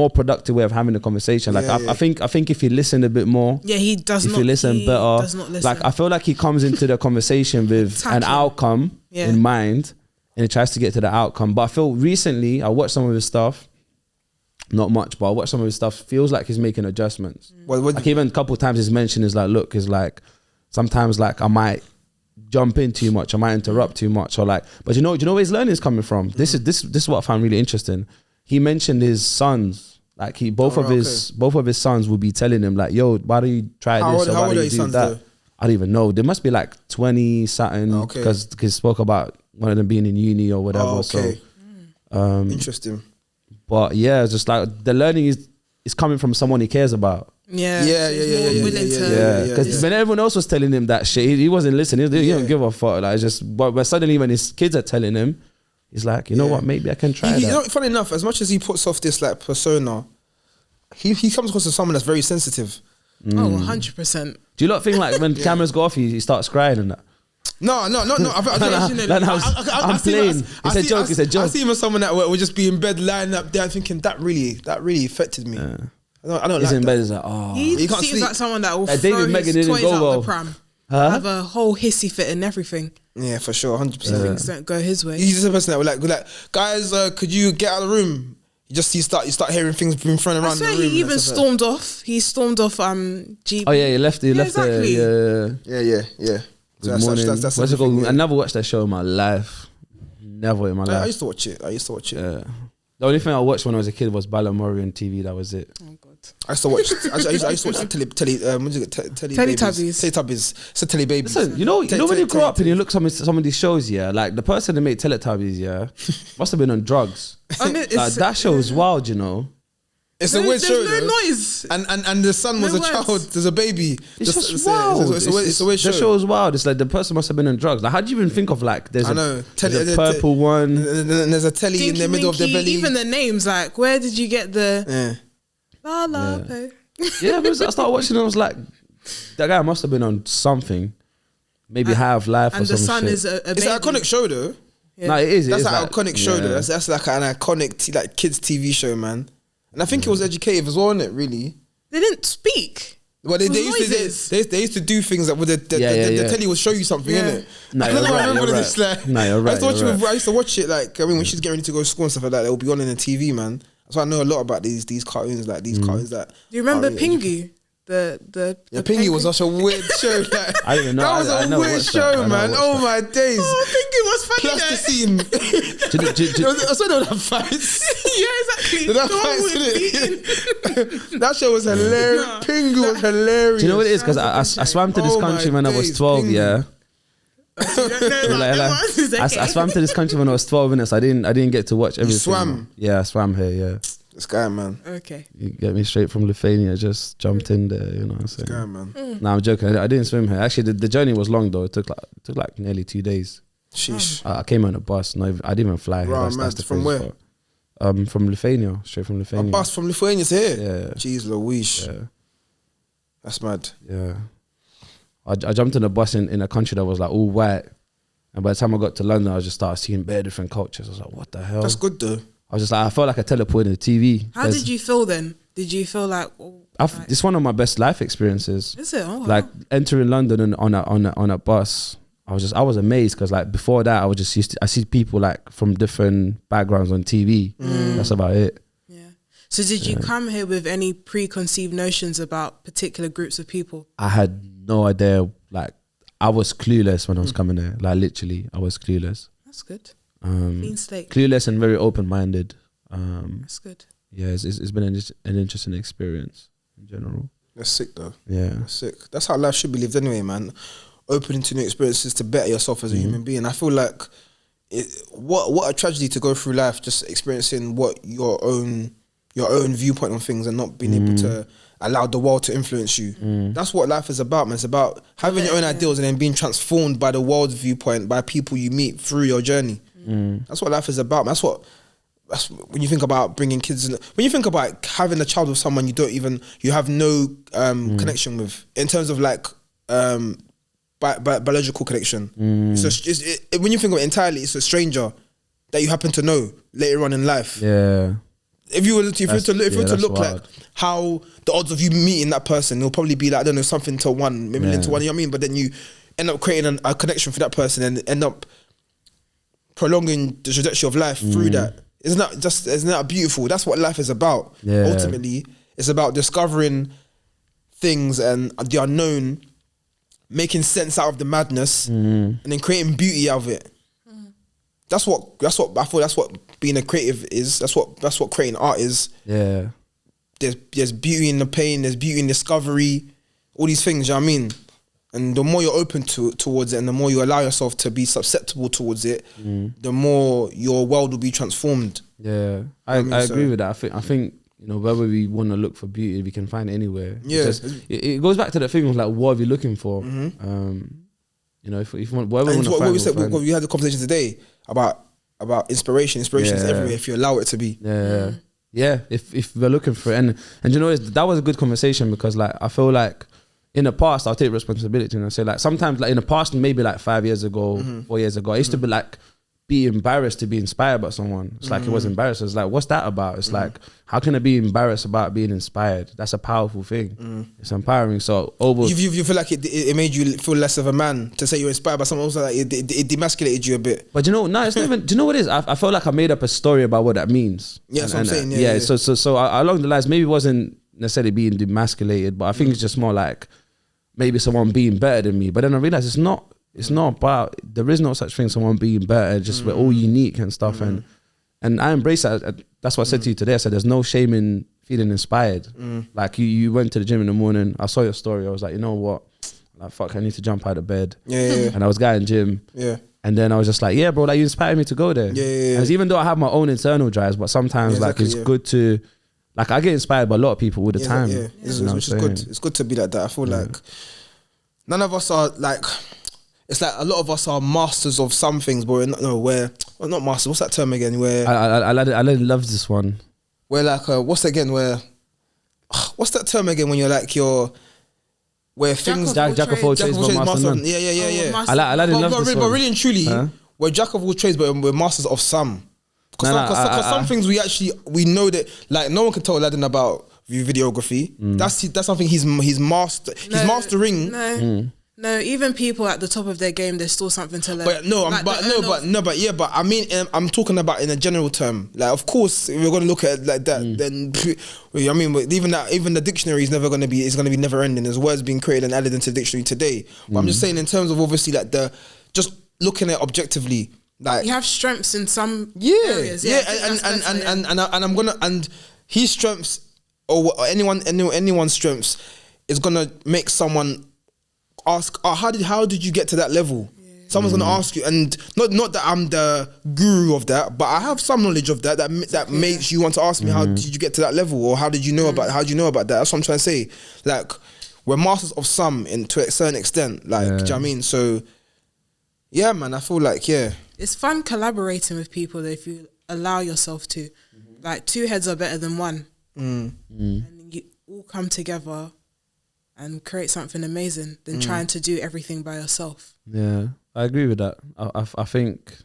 productive way of having a conversation. Like I think if you listen a bit more, if you listen better, does not listen. like I feel like he comes into the conversation with an outcome in mind, and he tries to get to the outcome. But I feel recently I watched some of his stuff, not much, but I watched some of his stuff. Feels like he's making adjustments. Like even a couple of times he's mentioned is like, is like sometimes like I might jump in too much, I might interrupt too much, or like. But you know where his learning is coming from. This is what I found really interesting. He mentioned his sons, like both of his sons would be telling him like, "Yo, why don't you try this or why don't you do that?" Though? I don't even know. There must be like 20 something because he spoke about one of them being in uni or whatever. So, interesting. But yeah, it's just like the learning is coming from someone he cares about. Yeah. Because when everyone else was telling him that shit, he wasn't listening. He don't give a fuck. Like but suddenly when his kids are telling him. He's like, you know what? Maybe I can try that. You know, funny enough, as much as he puts off this like persona, he comes across as someone that's very sensitive. Oh, 100%. Do you not think like when cameras go off, he starts crying and that? No. I'm playing. It's a joke. I see him as someone that would just be in bed lying up there thinking that really affected me. I don't He's like in that. bed. He's like, oh. He seems like someone that will throw his toys out the pram. Have a whole hissy fit and everything. Yeah, for sure, 100%. Things don't go his way. He's just a person that would like, guys, could you get out of the room? You start hearing things being thrown around the room. He even stormed off. He stormed off GB. Oh yeah, he left. Exactly. Yeah. Good morning. What's it called? I never watched that show in my life. Never in my life. I used to watch it. Yeah. The only thing I watched when I was a kid was Balamori on TV. That was it. Oh God. I used to watch. I used to watch Teletubbies. So Telebabies. Listen, you know when you grow up and you look some of these shows, like the person that made Teletubbies, must have been on drugs. Like, that show is wild, you know. It's a weird show. There's no noise. And the son was a child. There's a baby. It's just wild. It's a weird show. The show is wild. It's like the person must have been on drugs. Like, how do you even think of like there's a purple one, and there's a telly in the middle of the belly. Even the names, like, where did you get the la la play? Yeah, but I started watching and I was like, that guy must have been on something. Maybe High of Life or something. And the son is a baby. It's an iconic show though. Yeah. No, it is. That's an iconic show though. That's like an iconic like kids TV show, man. And I think it was educative as well, wasn't it? Really, they didn't speak. Well, they used to do things that with the telly would show you something, innit? No, you're right. I used to watch it like when she's getting ready to go to school and stuff like that. It'll be on in the TV, man. So I know a lot about these cartoons, like these cartoons that. Do you remember Pingu? Pingy was such a weird show. Like, I didn't even know. That was a weird show, man. Oh my days. Oh, Pingy was funny. Plasticine. I saw they would have fights. Yeah, exactly. They would have fights, innit? That show was hilarious. Pingy was hilarious. Do you know what it is? Because I swam to this country when I was 12. Pingy. Yeah. I swam to this country when I was 12 minutes. I didn't get to watch everything. You swam? Yeah, I swam here. Yeah. This guy, man. Okay. You get me straight from Lithuania. Just jumped in there. You know what I'm saying? This guy, man. No, I'm joking. I didn't swim here. Actually, the journey was long though. It took like nearly 2 days. Sheesh. I came on a bus. No, I didn't even fly. Right, That's man. the From crazy where? part. From Lithuania. Straight from A Lithuania. bus from Lithuania to here? Yeah. Jeez Louise. Yeah. That's mad. Yeah. I jumped in a bus in a country that was like all white. And by the time I got to London, I just started seeing bare different cultures. I was like, what the hell? That's good though. I was just like, I felt like I teleported in the TV. How did you feel then? Did you feel like? It's one of my best life experiences. Is it? Oh, wow. Like entering London on a bus, I was amazed because like before that I was just I see people like from different backgrounds on TV. That's about it. Yeah. So did you come here with any preconceived notions about particular groups of people? I had no idea. Like I was clueless when I was coming there. Like literally, I was clueless. That's good. Clean slate. Clueless and very open minded. That's good. Yeah, it's been an interesting experience in general. That's sick though. Yeah, That's sick. That's how life should be lived anyway, man. Opening to new experiences to better yourself as a human being. I feel like what a tragedy to go through life just experiencing what your own viewpoint on things and not being able to allow the world to influence you. That's what life is about, man. It's about having your own ideals and then being transformed by the world's viewpoint, by people you meet through your journey. That's what life is about, man. That's when you think about bringing kids in, when you think about having a child with someone you have no connection with in terms of like biological connection. So when you think of it entirely, it's a stranger that you happen to know later on in life. yeah. If you were to look like wild. how the odds of you meeting that person, it'll probably be like, I don't know, something to one, maybe into one, you know what I mean? But then you end up creating a connection for that person and end up prolonging the trajectory of life through that. Isn't that beautiful? That's what life is about. Yeah. Ultimately, it's about discovering things and the unknown, making sense out of the madness, and then creating beauty out of it. That's what I feel. That's what being a creative is. That's what creating art is. Yeah. There's beauty in the pain. There's beauty in discovery. All these things. You know what I mean? And the more you're open towards it, and the more you allow yourself to be susceptible towards it, the more your world will be transformed. Yeah, I agree with that. I think you know, whether we want to look for beauty, we can find it anywhere. Yeah. It goes back to the thing of like, what are you looking for? You know, if you want, whatever And you want to find. we had the conversation today about inspiration. Inspiration is everywhere if you allow it to be. Yeah, yeah. If we're looking for it, and you know, that was a good conversation because like I feel like in the past I'll take responsibility and I say like sometimes like in the past maybe like 5 years ago, 4 years ago, I used to be like be embarrassed to be inspired by someone. It's like it was embarrassed. It's like, what's that about? It's like, how can I be embarrassed about being inspired? That's a powerful thing. It's empowering. So you feel like it made you feel less of a man to say you're inspired by someone else. Like it demasculated you a bit. But you know, no, it's not even. Do you know what it is? I felt like I made up a story about what that means. Yeah, that's what I'm saying. Yeah. So along the lines, maybe it wasn't necessarily being demasculated, but I think it's just more like maybe someone being better than me. But then I realized it's not about, there is no such thing, someone being better, just we're all unique and stuff. And I embrace that. That's what I said to you today. I said, there's no shame in feeling inspired. Like you went to the gym in the morning, I saw your story, I was like, you know what? Like, fuck, I need to jump out of bed. Yeah. And I was going gym. Yeah. And then I was just like, yeah, bro, like you inspired me to go there. Yeah. And even though I have my own internal drives, but sometimes it's good to, like I get inspired by a lot of people all the time. Yeah. Which is good. It's good to be like that. I feel like none of us are like, it's like a lot of us are masters of some things, but we're not masters. What's that term again? Where I love this one. We're like, what's that term again? When you're like where things jack of all trades, but master of none. Yeah. I like love this one. But really and truly, we're jack of all trades, but we're masters of some. Because some things we know that like no one can tell Aladdin about videography. That's something he's mastering. No, even people at the top of their game, there's still something to learn. But no, Like but I mean, I'm talking about in a general term. Like, of course, if we're gonna look at it like that, then I mean, but even the dictionary is gonna be never ending. There's words being created and added into the dictionary today. But I'm just saying, in terms of obviously like just looking at it objectively, like you have strengths in some yeah, areas. yeah, and I'm gonna and his strengths or anyone's strengths is gonna make someone ask, oh, how did you get to that level? Someone's gonna ask you, and not that I'm the guru of that, but I have some knowledge of that makes you want to ask me, how did you get to that level, or how did you know about that? That's what I'm trying to say. Like, we're masters of some to a certain extent. Like, do you know what I mean? So yeah, man, I feel like it's fun collaborating with people if you allow yourself to. Like, two heads are better than one, and you all come together and create something amazing than trying to do everything by yourself. Yeah, I agree with that. I think,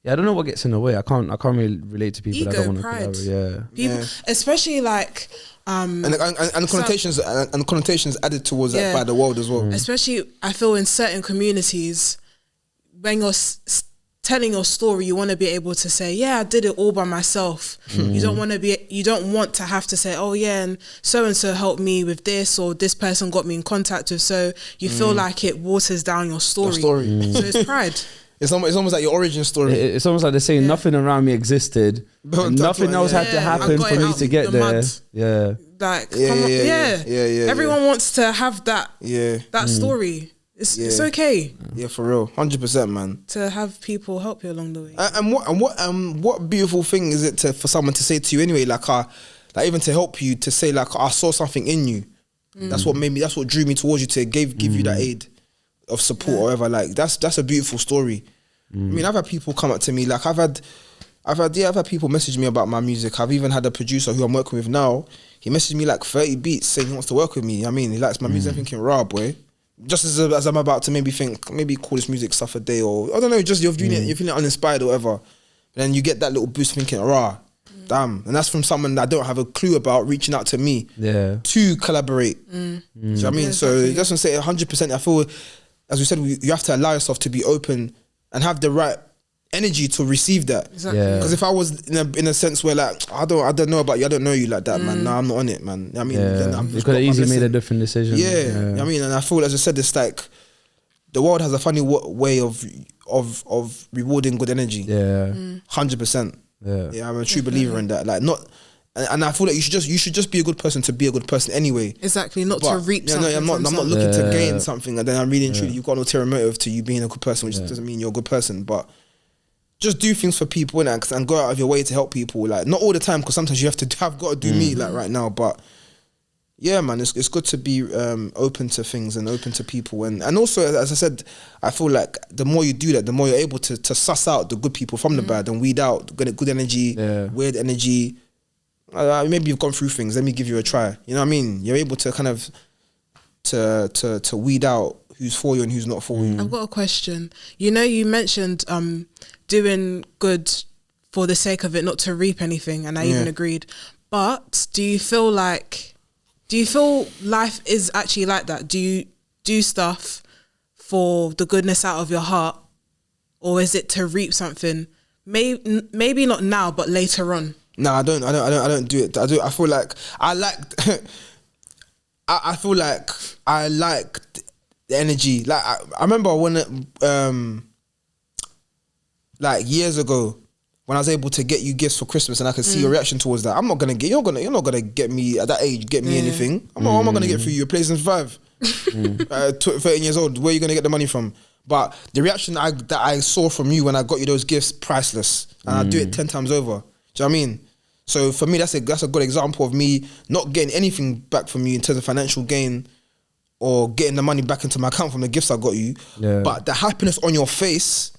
I don't know what gets in the way. I can't really relate to people that don't want to collaborate. Yeah, people, especially like and connotations added towards that by the world as well. Especially, I feel in certain communities, when you're telling your story, you want to be able to say, yeah, I did it all by myself. You don't want to have to say, oh yeah, and so helped me with this, or this person got me in contact with, so you feel like it waters down your story. So it's pride. It's almost like your origin story. It's almost like they're saying nothing around me existed, and nothing else had to happen for me to get there. Yeah. Like, everyone wants to have that story. It's okay. Yeah, for real, 100%, man. To have people help you along the way. And what beautiful thing is it for someone to say to you anyway? Like even to help you, to say like, I saw something in you. That's what drew me towards you, to give you that aid of support or whatever. Like, that's a beautiful story. I mean, I've had people come up to me. Like, I've had people message me about my music. I've even had a producer who I'm working with now. He messaged me like 30 beats saying he wants to work with me. I mean, he likes my music. I'm thinking, raw boy. Just as I'm about to maybe call this music stuff a day, or I don't know, just you're feeling uninspired or whatever. Then you get that little boost thinking, damn. And that's from someone that I don't have a clue about reaching out to me to collaborate. Do you know what I mean? So just to say 100%, I feel, as we said, you have to allow yourself to be open and have the right energy to receive that. Exactly. Because if I was in a sense where like, I don't know about you, I don't know you like that, man. No, I'm not on it, man. I mean, then you could have easily made a different decision. I mean, and I feel, as I said, it's like the world has a funny way of rewarding good energy. 100%. I'm a true believer in that. Like, not. And I feel like you should just be a good person to be a good person anyway. Exactly, not to reap something. I'm not looking to gain something, and then I'm really and truly, you've got no ulterior motive to you being a good person, which doesn't mean you're a good person, but just do things for people and go out of your way to help people. Like, not all the time, because sometimes I've got to do me like right now. But yeah, man, it's good to be open to things and open to people. And also, as I said, I feel like the more you do that, the more you're able to suss out the good people from the bad and weed out good energy, weird energy. Maybe you've gone through things. Let me give you a try. You know what I mean? You're able to kind of to weed out who's for you and who's not for you. I've got a question. You know, you mentioned doing good for the sake of it, not to reap anything, and I even agreed. But do you feel life is actually like that? Do you do stuff for the goodness out of your heart, or is it to reap something? Maybe not now, but later on. No, I don't do it. I feel like I like. I feel like I like the energy. Like, I remember when like years ago, when I was able to get you gifts for Christmas and I could see your reaction towards that. You're not gonna get me at that age, anything. What am I gonna get for you? A PlayStation 5? 13 years old. Where are you gonna get the money from? But the reaction that I saw from you when I got you those gifts, priceless. And I'd do it 10 times over. Do you know what I mean? So for me, that's a good example of me not getting anything back from you in terms of financial gain or getting the money back into my account from the gifts I got you. But the happiness on your face,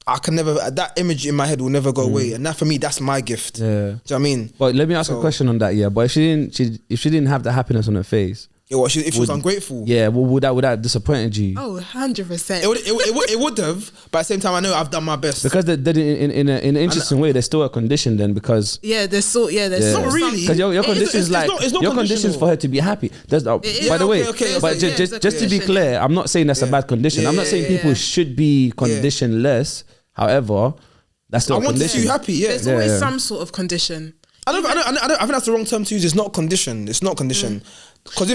that image in my head will never go away. And that, for me, that's my gift. Do you know what I mean? But let me ask a question on that. But if she didn't have the happiness on her face, Yeah, well, if she was ungrateful. Yeah, would that have disappointed you? Oh, 100%. It would have, but at the same time, I know I've done my best. Because in an interesting way, there's still a condition then because there's not really, because your condition is like it's not your condition is for her to be happy. By the way, but just to be clear, I'm not saying that's a bad condition. I'm not saying people should be conditionless. However, that's still a condition. I want to see you happy. Yeah, there's always some sort of condition. I think that's the wrong term to use. It's not condition. It's not condition. Because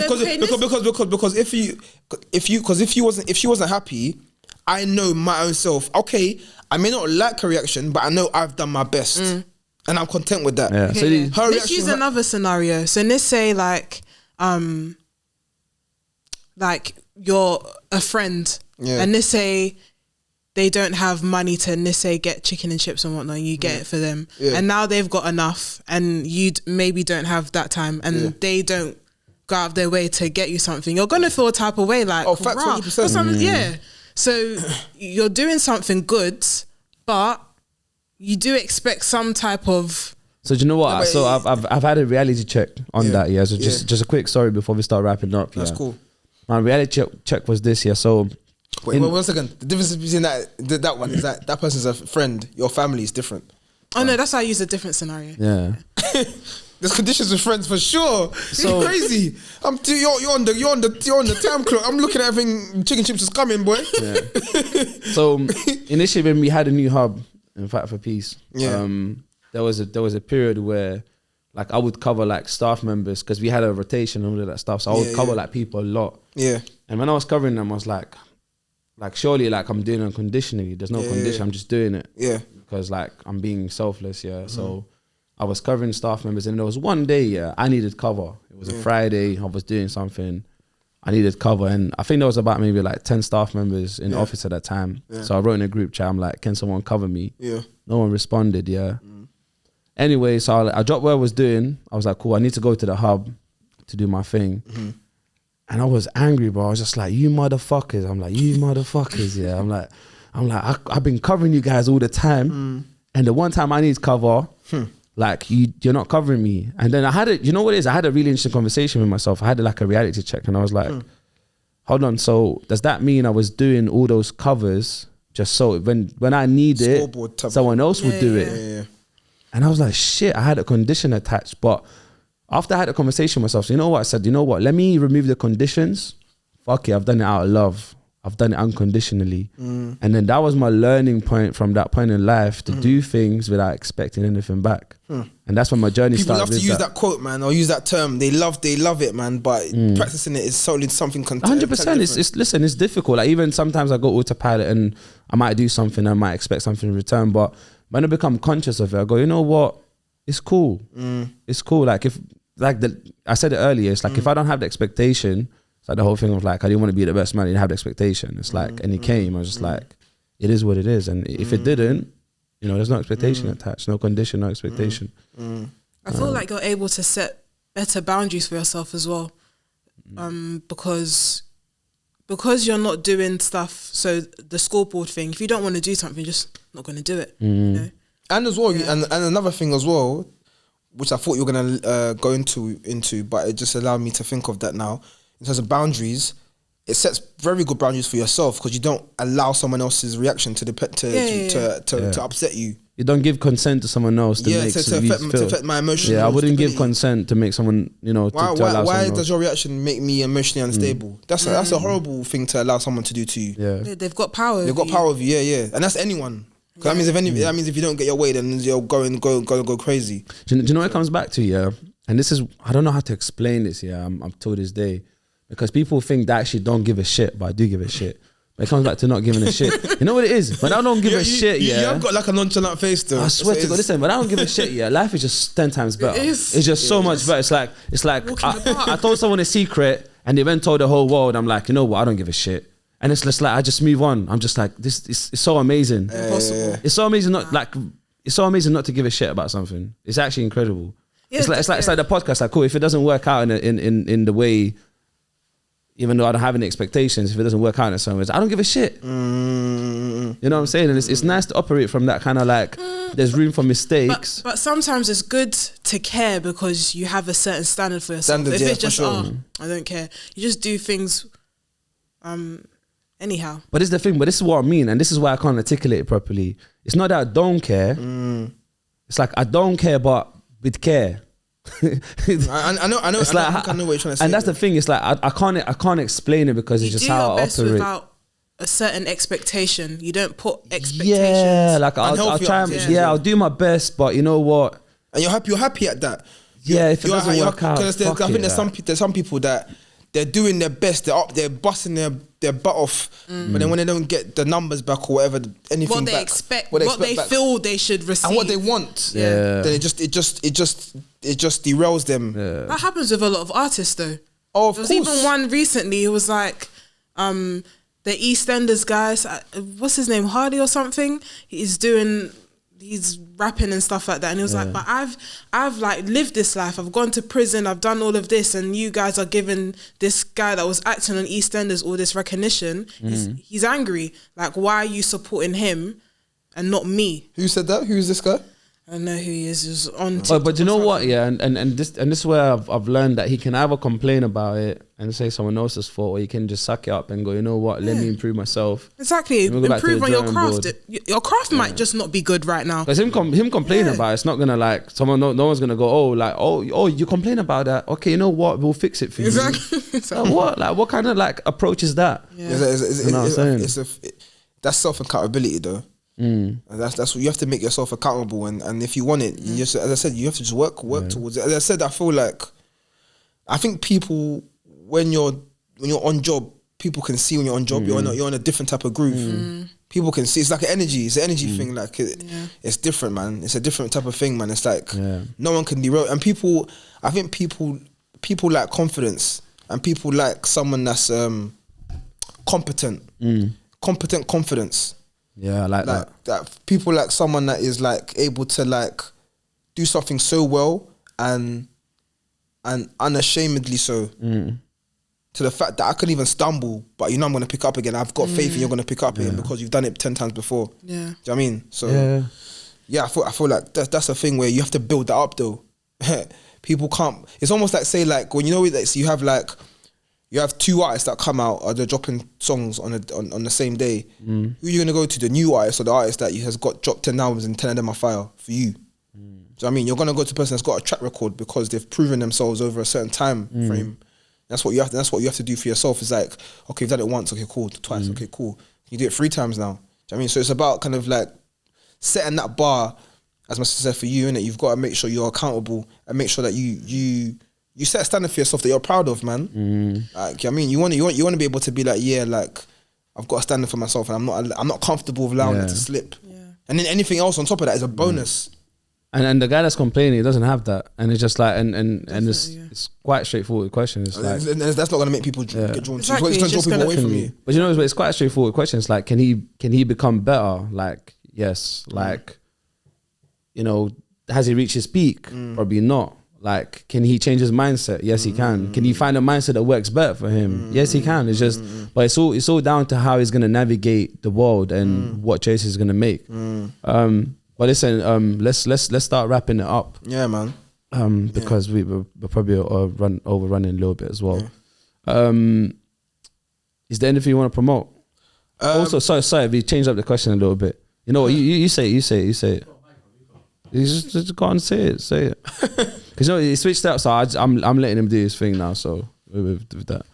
if she wasn't happy, I know my own self. Okay, I may not like her reaction, but I know I've done my best, and I'm content with that. Yeah. Okay, So her let's use another scenario. So let's say like you're a friend, and let's say they don't have money to, let's say, get chicken and chips and whatnot, and you get it for them. Yeah. And now they've got enough and you maybe don't have that time and they don't go out of their way to get you something. You're going to feel a type of way like, facts, 100%. Yeah. So you're doing something good, but you do expect some type of... So do you know what? So I've had a reality check on that, yeah. So just a quick story before we start wrapping up. That's cool. My reality check was this, yeah. So... Wait, 1 second. The difference between that one is that person's a friend. Your family is different. Oh no, that's why I use a different scenario. Yeah. There's conditions with friends for sure. So it's crazy. You're on the time clock. I'm looking at everything. Chicken chips is coming, boy. Yeah. So initially, when we had a new hub in Fight for Peace, there was a period where like I would cover like staff members because we had a rotation and all of that stuff. So I would cover like people a lot. Yeah. And when I was covering them, I was like surely like I'm doing it unconditionally. There's no condition. I'm just doing it. Yeah. Because like I'm being selfless. Yeah. Mm-hmm. So I was covering staff members, and there was one day, I needed cover. It was a Friday. I was doing something. I needed cover, and I think there was about maybe like 10 staff members in the office at that time. Yeah. So I wrote in a group chat. I'm like, can someone cover me? Yeah. No one responded. Yeah. Mm. Anyway, so I dropped what I was doing. I was like, cool. I need to go to the hub to do my thing. Mm-hmm. And I was angry, bro. I was just like, you motherfuckers. I'm like, you motherfuckers. Yeah. I'm like, I've been covering you guys all the time. Mm. And the one time I need cover, like you're not covering me. And then I had you know what it is? I had a really interesting conversation with myself. I had like a reality check, and I was like, hold on. So does that mean I was doing all those covers just so when I need it, someone else would do it? Yeah. And I was like, shit, I had a condition attached. But after I had a conversation with myself, so you know what I said? You know what? Let me remove the conditions. Fuck it, I've done it out of love. I've done it unconditionally. And then that was my learning point from that point in life to do things without expecting anything back. And that's when my journey started. People love to use that quote, man, or use that term. They love it, man, but practicing it is solely something 100%. It's difficult. Like even sometimes I go autopilot and I might do something, I might expect something in return, but when I become conscious of it, I go, you know what? It's cool. It's cool. Like I said it earlier, it's like if I don't have the expectation, it's like the whole thing of like, I didn't want to be the best man, I didn't have the expectation. It's like, and it came, I was just like, it is what it is. And if it didn't, you know, there's no expectation attached, no condition, no expectation. I feel like you're able to set better boundaries for yourself as well. Because you're not doing stuff, so the scoreboard thing, if you don't want to do something, you're just not going to do it. You know? And as well, and another thing as well, which I thought you were going to go into, but it just allowed me to think of that now. In terms of boundaries, it sets very good boundaries for yourself because you don't allow someone else's reaction to upset you. You don't give consent to someone else to affect my emotions. Yeah, I wouldn't give consent to make someone, you know, why does your reaction make me emotionally unstable? That's a horrible thing to allow someone to do to you. Yeah, they've got power. They've got power over you. Yeah, and that's anyone. That means if you don't get your way, then you're go crazy. Do you know what it comes back to? Yeah, and this is, I don't know how to explain this. Yeah, I'm till this day, because people think that I actually don't give a shit, but I do give a shit. But it comes back to not giving a shit. You know what it is? But I don't give a shit. You have got like a nonchalant face though. I swear to God, listen. But I don't give a shit. Yeah, life is just 10 times better. It's just so much better. It's like I told someone a secret, and they went and told the whole world. I'm like, you know what? I don't give a shit. And it's just like I just move on. I'm just like, this is so amazing. It's so amazing not to give a shit about something. It's actually incredible. Yeah, it's like the podcast. Like, cool. If it doesn't work out in the way even though I don't have any expectations, if it doesn't work out in some ways, I don't give a shit. You know what I'm saying? And it's nice to operate from that kind of like, there's room for mistakes. But sometimes it's good to care because you have a certain standard for yourself. Standards, if yeah, it's just, for sure. I don't care. You just do things anyhow. But this is the thing, but this is what I mean, and this is why I can't articulate it properly. It's not that I don't care. It's like I don't care, but with care. I know what you're trying to say. And that's the thing. It's like I can't explain it because it's just how I operate. Without a certain expectation. You don't put expectations. Yeah, like I'll try. I'll do my best, but you know what? And you're happy at that. Yeah, if it doesn't work out, because I think there's some people that they're doing their best. They're busting their butt off, but then when they don't get the numbers back or whatever, anything what they back, expect, what they feel they should receive, and what they want, then it just derails them. Yeah. That happens with a lot of artists, though. Oh, of there was course. even one recently. It was like the EastEnders guys. What's his name? Hardy or something. He's rapping and stuff like that, and he was like, "But I've like lived this life. I've gone to prison. I've done all of this, and you guys are giving this guy that was acting on EastEnders all this recognition. He's angry. Like, why are you supporting him and not me?" Who said that? Who is this guy? I don't know who he is. He was on TikTok. But you know what? Yeah, and this is where I've learned that he can either complain about it and say someone else's fault, or you can just suck it up and go, you know what? Let me improve myself. Exactly. Improve on your craft. Your craft might just not be good right now. Because him complaining about it, it's not gonna like someone. No one's gonna go, oh, you complain about that. Okay, you know what? We'll fix it for you. Exactly. What kind of like approach is that? Yeah. You know what I'm saying? That's self accountability though. And that's what you have to make yourself accountable, and if you want it, you just, as I said, you have to just work towards it. As I said, I think people when you're on job, people can see when you're on job. You're on a different type of groove. People can see. It's like an energy. It's an energy thing. Like it's different, man. It's a different type of thing, man. It's like no one can derail. And people, I think people like confidence, and people like someone that's competent confidence. Yeah, I like that. People like someone that is like able to like do something so well and unashamedly so, to the fact that I could even stumble, but you know I'm gonna pick up again. I've got faith in you're gonna pick up again because you've done it 10 times before. Yeah. Do you know what I mean? So yeah, I feel like that's a thing where you have to build that up though. People can't. It's almost like, say, like when you have two artists that come out, or they're dropping songs on the same day. Who are you gonna go to? The new artist or the artist that has got dropped 10 albums and 10 of them are fire for you? Do you know what I mean? You're gonna go to the person that's got a track record because they've proven themselves over a certain time frame. That's what you have to do for yourself. It's like, okay, you've done it once, okay, cool. Twice, okay, cool. You do it 3 times now. Do you know what I mean? So it's about kind of like setting that bar, as my sister said, for you, innit? You've got to make sure you're accountable and make sure that you set a standard for yourself that you're proud of, man. Like, I mean, you want to be able to be like, yeah, like I've got a standard for myself, and I'm not comfortable with allowing it to slip. Yeah. And then anything else on top of that is a bonus. And the guy that's complaining, he doesn't have that, and it's just like, and it's quite a straightforward question. It's like, that's not going to make people get drawn exactly. to you. It's going to draw people away from you. But you know, it's quite a straightforward question. It's like, can he become better? Like, yes. Like, you know, has he reached his peak? Probably not. Like, can he change his mindset? Yes, he can. Can he find a mindset that works better for him? Yes, he can. It's just, but it's all down to how he's gonna navigate the world and what choices he's gonna make. But listen, let's start wrapping it up. Yeah, man. Because we're probably overrunning a little bit as well. Is there anything you want to promote? Also, sorry, we changed up the question a little bit. You know what? You say it. You just go on and say it. Because you know he switched up, so I'm letting him do his thing now. So with that,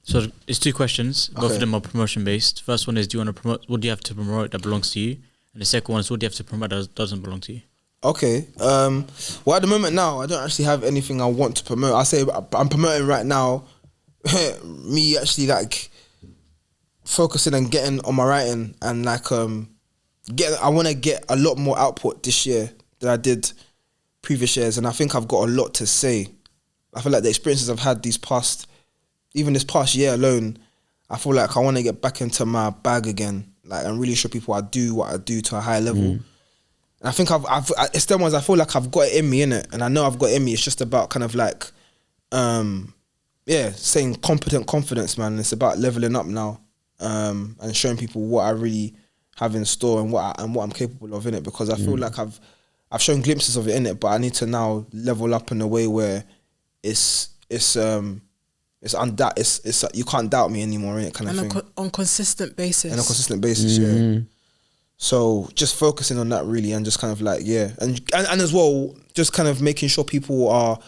so it's 2 questions. Both of them are promotion based. First one is, do you want to promote? What do you have to promote that belongs to you? And the second one is, what do you have to promote that doesn't belong to you? Okay. Well, at the moment now, I don't actually have anything I want to promote. I say I'm promoting right now. Me actually like focusing on getting on my writing and like I want to get a lot more output this year than I did previous years, and I think I've got a lot to say. I feel like the experiences I've had this past year alone, I feel like I want to get back into my bag again, like, and really show people I do what I do to a high level. And I think it's them ones I feel like I've got it in me, innit? And I know I've got it in me. It's just about kind of like saying competent confidence, man. It's about leveling up now, and showing people what I really have in store and what I'm capable of in it. Because I feel like I've shown glimpses of it in it, but I need to now level up in a way where it's you can't doubt me anymore in it, kind of thing. On consistent basis. And on a consistent basis, yeah. So just focusing on that really, and just kind of like and as well, just kind of making sure people are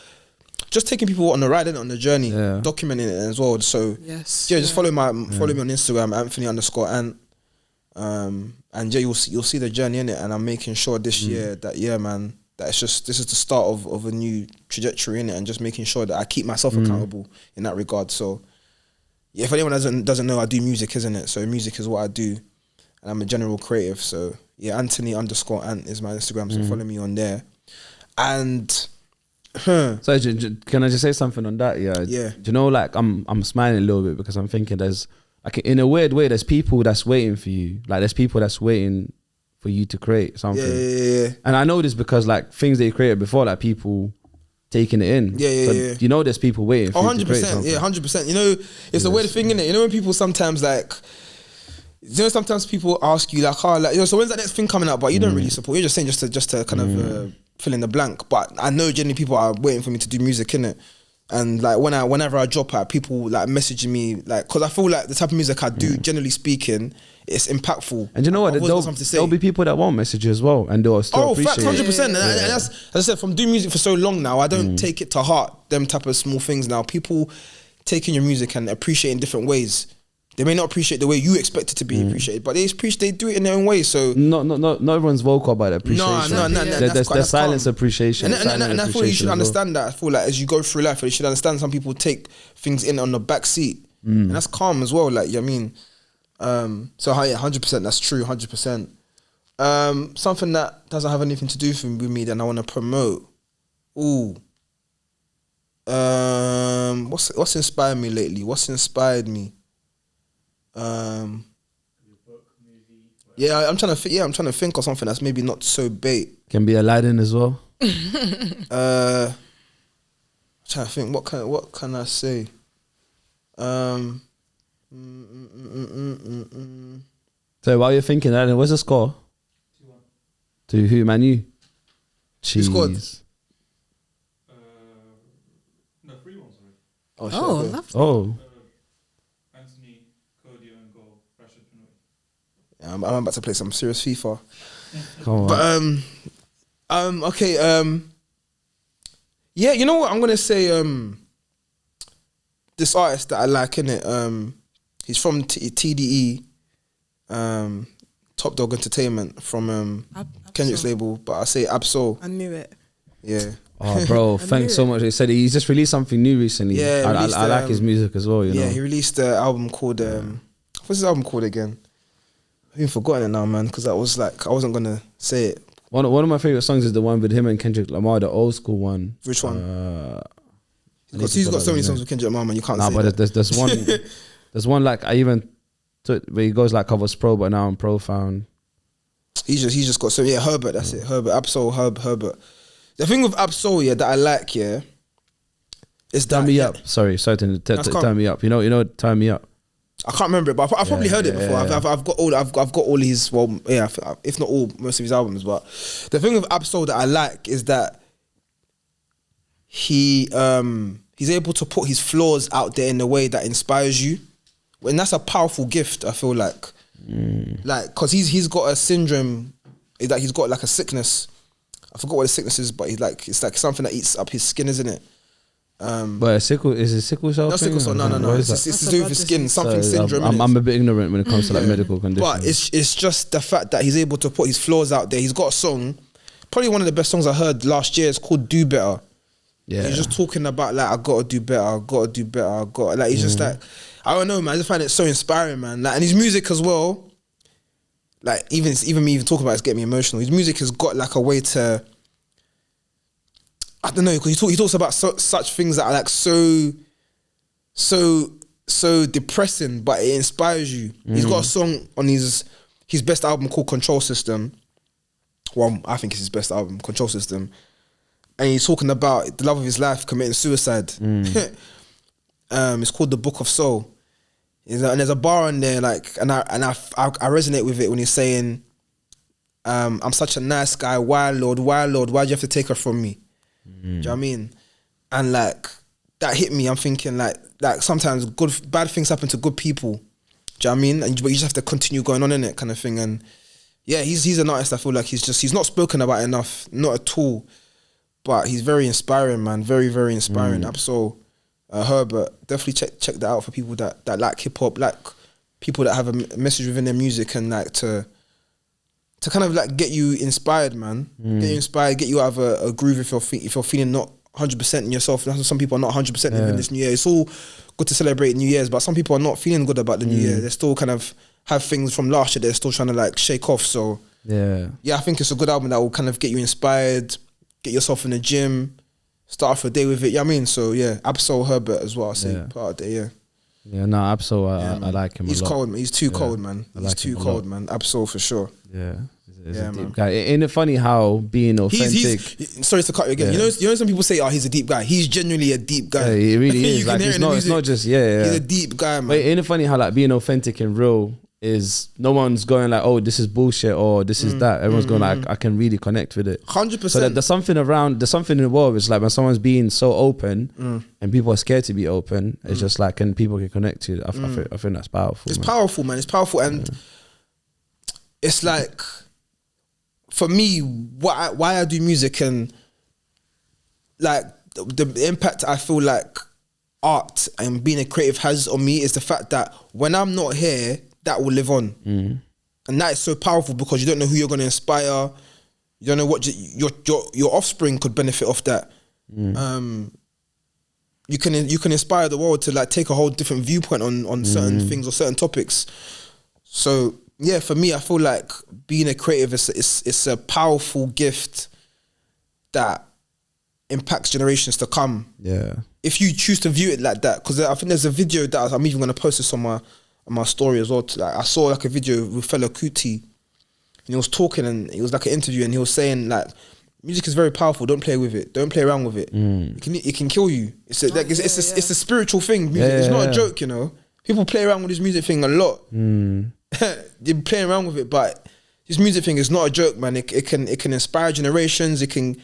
just taking people on the ride, on the journey, documenting it as well. So just follow me on Instagram, Anthony_ant. And you'll see the journey in it, and I'm making sure this year that man, that this is the start of a new trajectory in it, and just making sure that I keep myself accountable in that regard. So if anyone doesn't know, I do music, isn't it? So music is what I do, and I'm a general creative. So Anthony_ant is my Instagram. So follow me on there. And so can I just say something on that? Yeah. Do you know, like I'm smiling a little bit because I'm thinking there's, like, in a weird way, there's people that's waiting for you. Like, there's people that's waiting for you to create something. Yeah. And I know this because, like, things that you created before, like, people taking it in. Yeah. You know, there's people waiting for you to create something. 100%. You know, it's a weird thing, innit? You know, when people sometimes, like, sometimes people ask you, like, so when's that next thing coming out? But you don't really support. You're just saying just to kind of fill in the blank. But I know generally people are waiting for me to do music, innit? And like whenever I drop out, people like messaging me, like, because I feel like the type of music I do, generally speaking, it's impactful. And you know what? There'll be people that won't message you as well, and they'll still appreciate 100%. And that's, as I said, from doing music for so long now, I don't take it to heart, them type of small things now. People taking your music and appreciate in different ways. They may not appreciate the way you expect it to be appreciated, but they do it in their own way. So no, everyone's vocal about appreciation. No, there's silence calm. appreciation. And I feel you should understand that. I feel like as you go through life, you should understand some people take things in on the back seat, and that's calm as well. Like, you know what I mean, so 100%, that's true, 100%. Something that doesn't have anything to do with me that I want to promote. What's inspired me lately? What's inspired me? I'm trying to think of something that's maybe not so bait. Can be Aladdin as well. Trying to think, what can I say? So while you're thinking, Aladdin, what's the score? 2-1. To who, Man U? Who scored? No, 3-1, sorry. Oh. I'm about to play some serious FIFA. Come on. But okay. Yeah, you know what? I'm gonna say this artist that I like, innit? He's from TDE, Top Dog Entertainment, from Kendrick's label. But I say Absol. I knew it. Yeah. Oh, bro, thanks so much. He said he's just released something new recently. Yeah, I like his music as well. You know. Yeah, he released an album called what's his album called again? I've even forgotten it now, man, because I was like, I wasn't gonna say it. One of my favorite songs is the one with him and Kendrick Lamar, the old school one. Which one? Because he's got so many songs with Kendrick Lamar, man, you can't say but that. there's one, there's one like I even took where he goes like I was pro, but now I'm profound. He's just got so Herbert. That's it. Herbert, Absol, Herbert. The thing with Absol, that I like, is that Turn Me Up. Sorry, to turn me up. You know, Turn Me Up. I can't remember it, but I've probably heard it before. I've got all his, if not all, most of his albums. But the thing with Absol that I like is that he's able to put his flaws out there in a way that inspires you, and that's a powerful gift. I feel like because he's got a syndrome, that he's got like a sickness. I forgot what the sickness is, but it's like something that eats up his skin, isn't it? But is it sickle cell? No, sickle cell. No. It's to do with his skin, something syndrome. I'm a bit ignorant when it comes to like medical conditions. But it's just the fact that he's able to put his flaws out there. He's got a song, probably one of the best songs I heard last year. It's called Do Better. Yeah, he's just talking about like I gotta do better. Like he's just like, I don't know, man. I just find it so inspiring, man. Like, and his music as well. Like even me talking about it's getting me emotional. His music has got like a way to, I don't know, because he talks about such things that are like so depressing, but it inspires you. He's got a song on his best album called Control System. Well, I think it's his best album, Control System. And he's talking about the love of his life committing suicide. It's called The Book of Soul. And there's a bar on there, like, and I resonate with it when he's saying, I'm such a nice guy, why Lord, why'd you have to take her from me? Do you know what I mean? And like, that hit me. I'm thinking like sometimes bad things happen to good people. Do you know what I mean? But you just have to continue going on in it, kind of thing. And yeah, he's an artist. I feel like he's not spoken about enough, not at all. But he's very inspiring, man. Very, very inspiring. Absol Herbert, definitely check that out for people that like hip hop, like people that have a message within their music, and like to kind of like get you inspired, man. Get you inspired, get you out of a groove if you're feeling not 100% in yourself. Some people are not 100% in this new year. It's all good to celebrate New Year's, but some people are not feeling good about the new year. They still kind of have things from last year they're still trying to like shake off. So yeah, I think it's a good album that will kind of get you inspired, get yourself in the gym, start off a day with it. You know what I mean? So yeah, Absol Herbert as well. I say part of the day. Yeah, no, Absol, I like him. He's a lot. Cold, man. He's too cold, man. He's too cold, man. Absol for sure. Yeah. He's a deep guy. Ain't it funny how being authentic? Sorry to cut you again. You know, some people say, "Oh, he's a deep guy." He's genuinely a deep guy. Yeah, he really is. Like, it's not just He's a deep guy, man. But ain't it funny how like being authentic and real is no one's going like, "Oh, this is bullshit" or "This is that." Everyone's going like, "I can really connect with it." 100%. So there's something in the world. It's like when someone's being so open and people are scared to be open. It's just like, and people can connect to it. I think that's powerful. It's powerful, man. It's powerful, and it's like, for me, why I do music and like the impact I feel like art and being a creative has on me is the fact that when I'm not here, that will live on. And that is so powerful because you don't know who you're going to inspire. You don't know what your offspring could benefit off that. You can inspire the world to like take a whole different viewpoint on certain things or certain topics. So yeah, for me, I feel like being a creative is a powerful gift that impacts generations to come. Yeah, if you choose to view it like that, because I think there's a video that I'm even going to post this on my story as well. Like, I saw like a video with fellow Kuti, and he was talking, and it was like an interview, and he was saying like, music is very powerful. Don't play with it. Don't play around with it. It can kill you. It's a spiritual thing. Music. It's not a joke, you know. People play around with this music thing a lot. You're playing around with it, but this music thing is not a joke, man. It can inspire generations. It can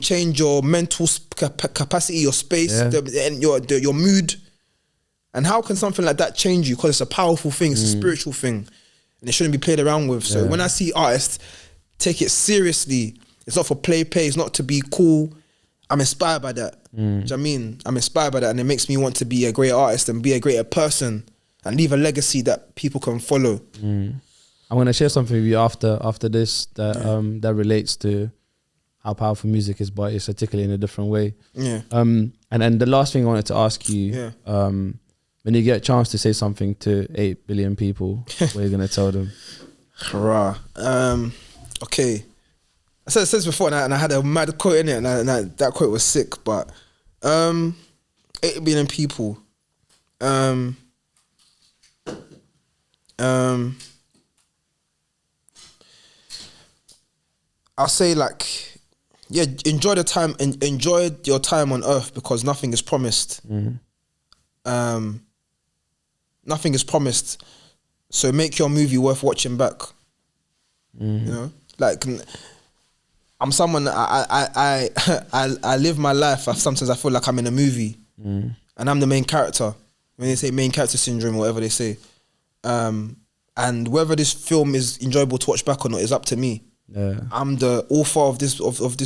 change your mental capacity, your space, and your mood. And how can something like that change you? Because it's a powerful thing. It's a spiritual thing, and it shouldn't be played around with. So when I see artists take it seriously, it's not for play. It's not to be cool. I'm inspired by that. Do you know what I mean? I'm inspired by that, and it makes me want to be a great artist and be a greater person and leave a legacy that people can follow. I'm gonna share something with you after this that that relates to how powerful music is, but it's articulated in a different way. Yeah. And then the last thing I wanted to ask you, when you get a chance to say something to 8 billion people, what are you gonna tell them? Hurrah. Okay. I said this before, and I had a mad quote in it, and that quote was sick. But 8 billion people. I'll say like, yeah, enjoy the time and enjoy your time on earth because nothing is promised. Nothing is promised. So make your movie worth watching back. You know, like I'm someone I live my life. Sometimes I feel like I'm in a movie, and I'm the main character. When they say main character syndrome or whatever they say, and whether this film is enjoyable to watch back or not is up to me. Yeah. I'm the author of this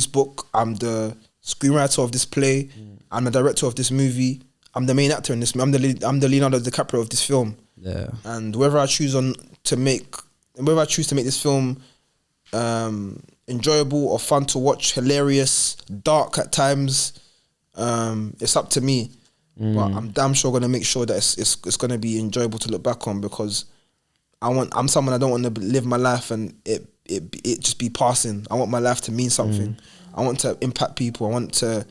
book. I'm the screenwriter of this play. I'm the director of this movie. I'm the main actor in this. I'm the Leonardo DiCaprio of this film. Yeah. And whether I choose to make this film enjoyable or fun to watch, hilarious, dark at times, it's up to me. But I'm damn sure gonna make sure that it's gonna be enjoyable to look back on because I'm someone I don't want to live my life and it just be passing. I want my life to mean something. I want to impact people. I want to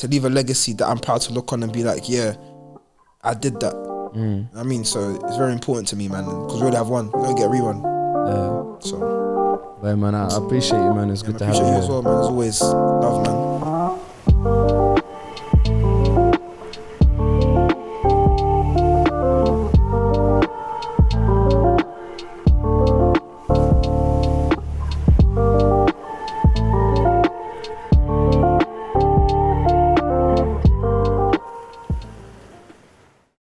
leave a legacy that I'm proud to look on and be like, yeah, I did that. I mean, so it's very important to me, man, because we already have one. We don't get a rerun. Yeah. So, well, man, I appreciate you, man. It's good to have you. I appreciate you as well, man. As always, love, man.